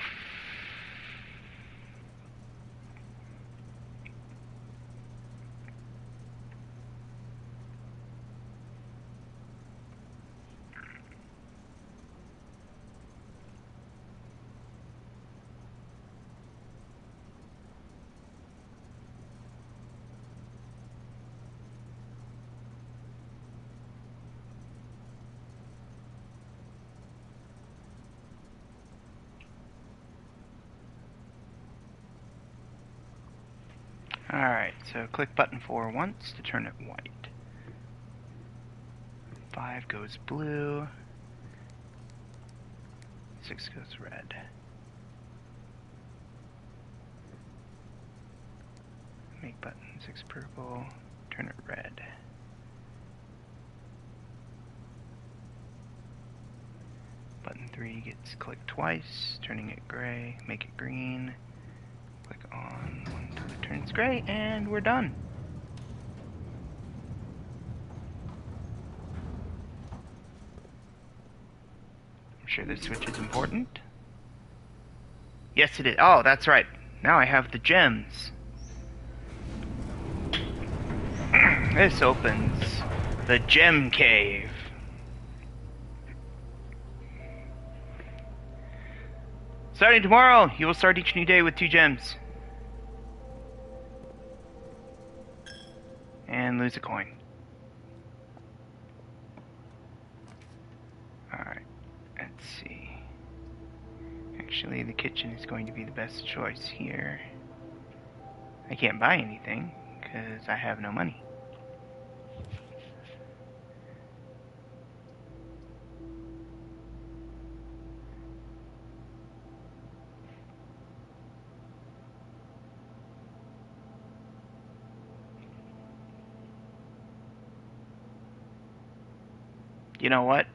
Alright, so click button 4 once to turn it white. 5 goes blue. 6 goes red. Make button 6 purple, turn it red. Button 3 gets clicked twice, turning it gray, make it green. Click on one until it turns gray, and we're done. I'm sure this switch is important. Yes, it is. Oh, that's right. Now I have the gems. This opens the gem cave. Starting tomorrow, you will start each new day with 2 gems. And lose a coin. Alright, let's see. Actually, the kitchen is going to be the best choice here. I can't buy anything, because I have no money. You know what?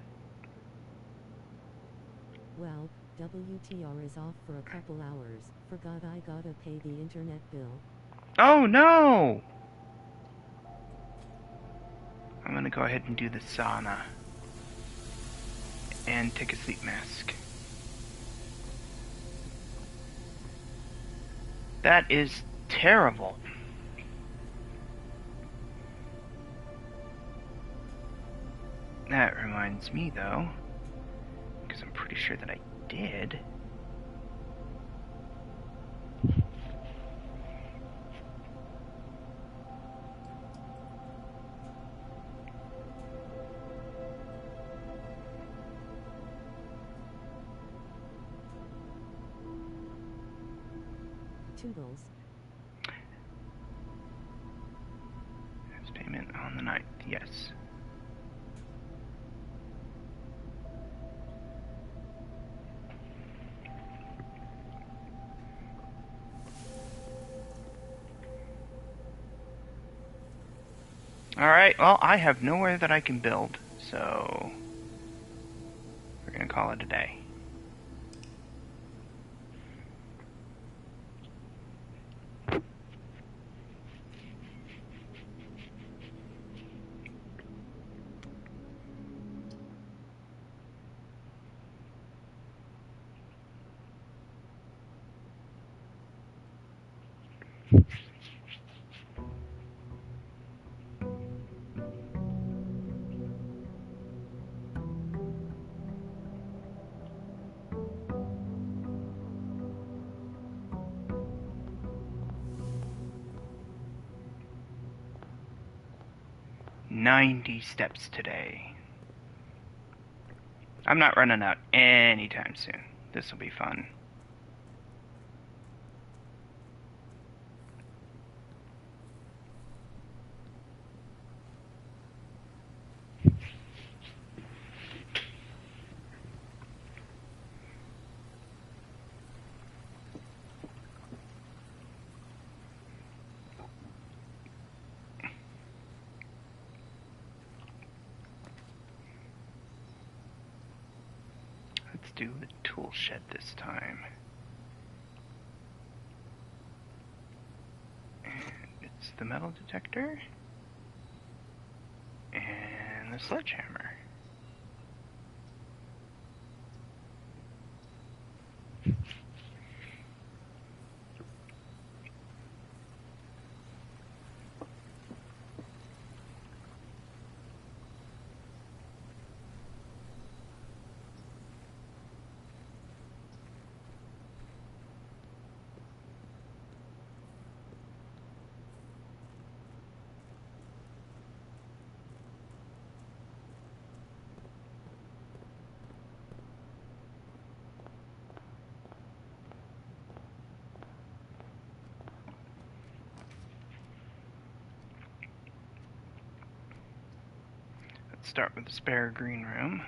Well, WTR is off for a couple hours. Forgot I gotta pay the internet bill. Oh no! I'm gonna go ahead and do the sauna. And take a sleep mask. That is terrible. That reminds me though, because I'm pretty sure that I did. Toodles. That's payment on the 9th, yes. Alright, well, I have nowhere that I can build, so we're gonna call it a day. "90 steps today." I'm not running out anytime soon. This will be fun. Let's do the tool shed this time. And it's the metal detector and the sledgehammer. Let's start with the spare green room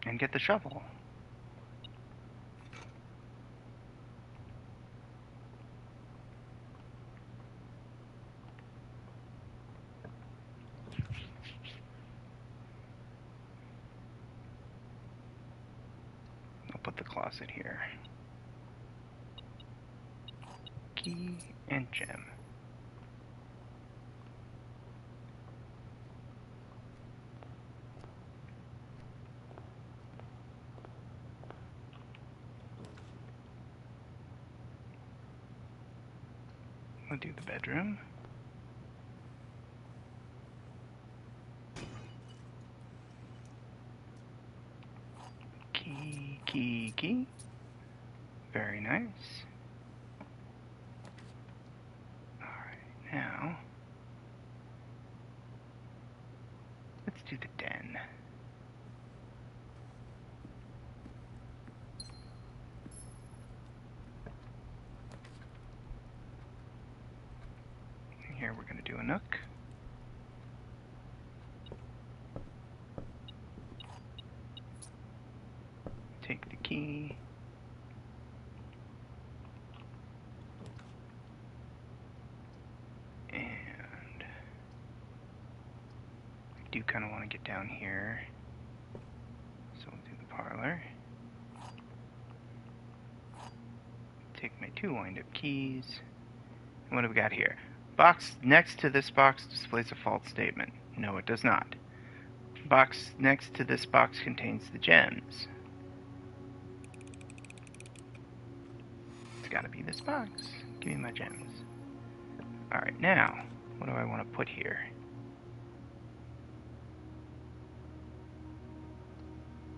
and get the shovel. I'll put the closet here. Key and gem. We'll do the bedroom. Key, key, key. Very nice. Alright, now let's do the den. Here we're going to do a nook. Take the key. And I do kind of want to get down here. So we'll do the parlor. Take my 2 wind-up keys. And what do we got here? Box next to this box displays a false statement. No, it does not. Box next to this box contains the gems. It's gotta be this box. Give me my gems. Alright, now, what do I want to put here?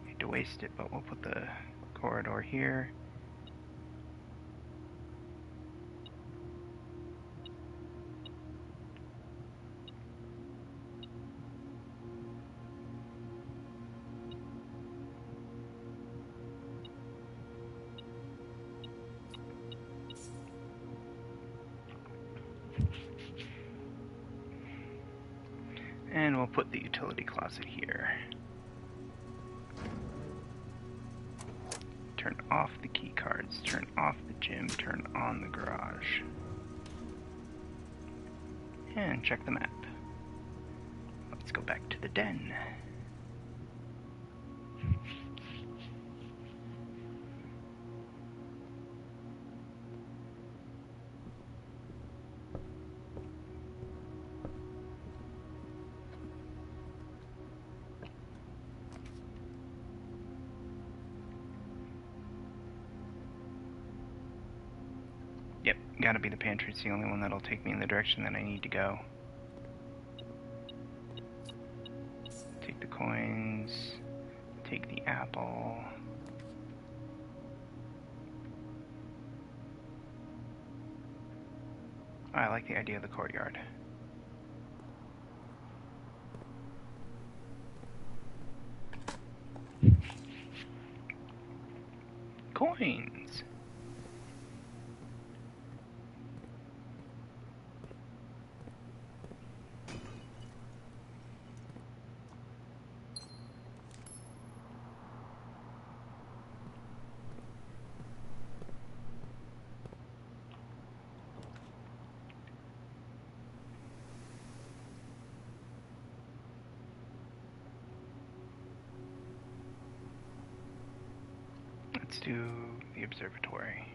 Hate to waste it, but we'll put the corridor here. And we'll put the utility closet here. Turn off the key cards, turn off the gym, turn on the garage. And check the map. Let's go back to the den. Yep, gotta be the pantry. It's the only one that'll take me in the direction that I need to go. Take the coins, take the apple. Oh, I like the idea of the courtyard. Coins! Let's do the observatory.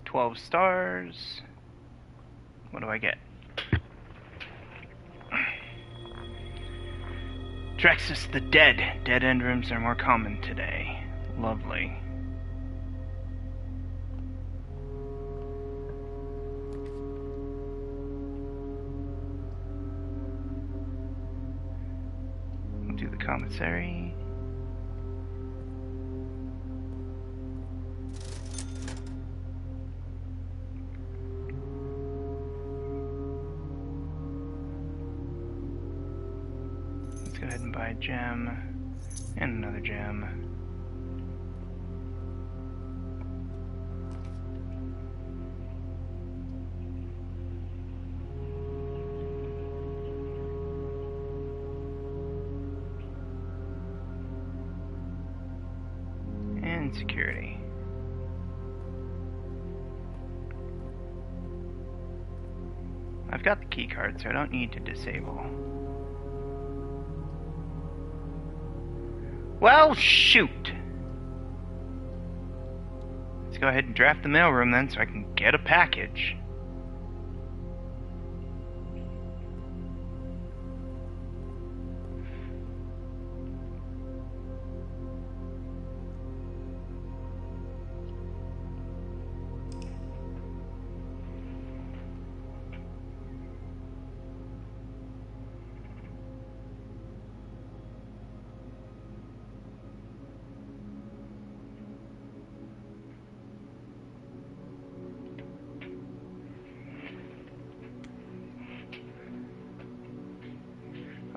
12 stars. What do I get? Drexus the Dead. Dead end rooms are more common today. Lovely. We'll do the commissary. Let's go ahead and buy a gem and another gem. And security. I've got the key card, so I don't need to disable. Well, shoot! Let's go ahead and draft the mailroom then so I can get a package.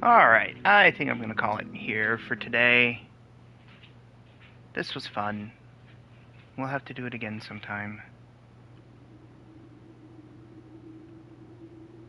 Alright, I think I'm going to call it here for today. This was fun. We'll have to do it again sometime.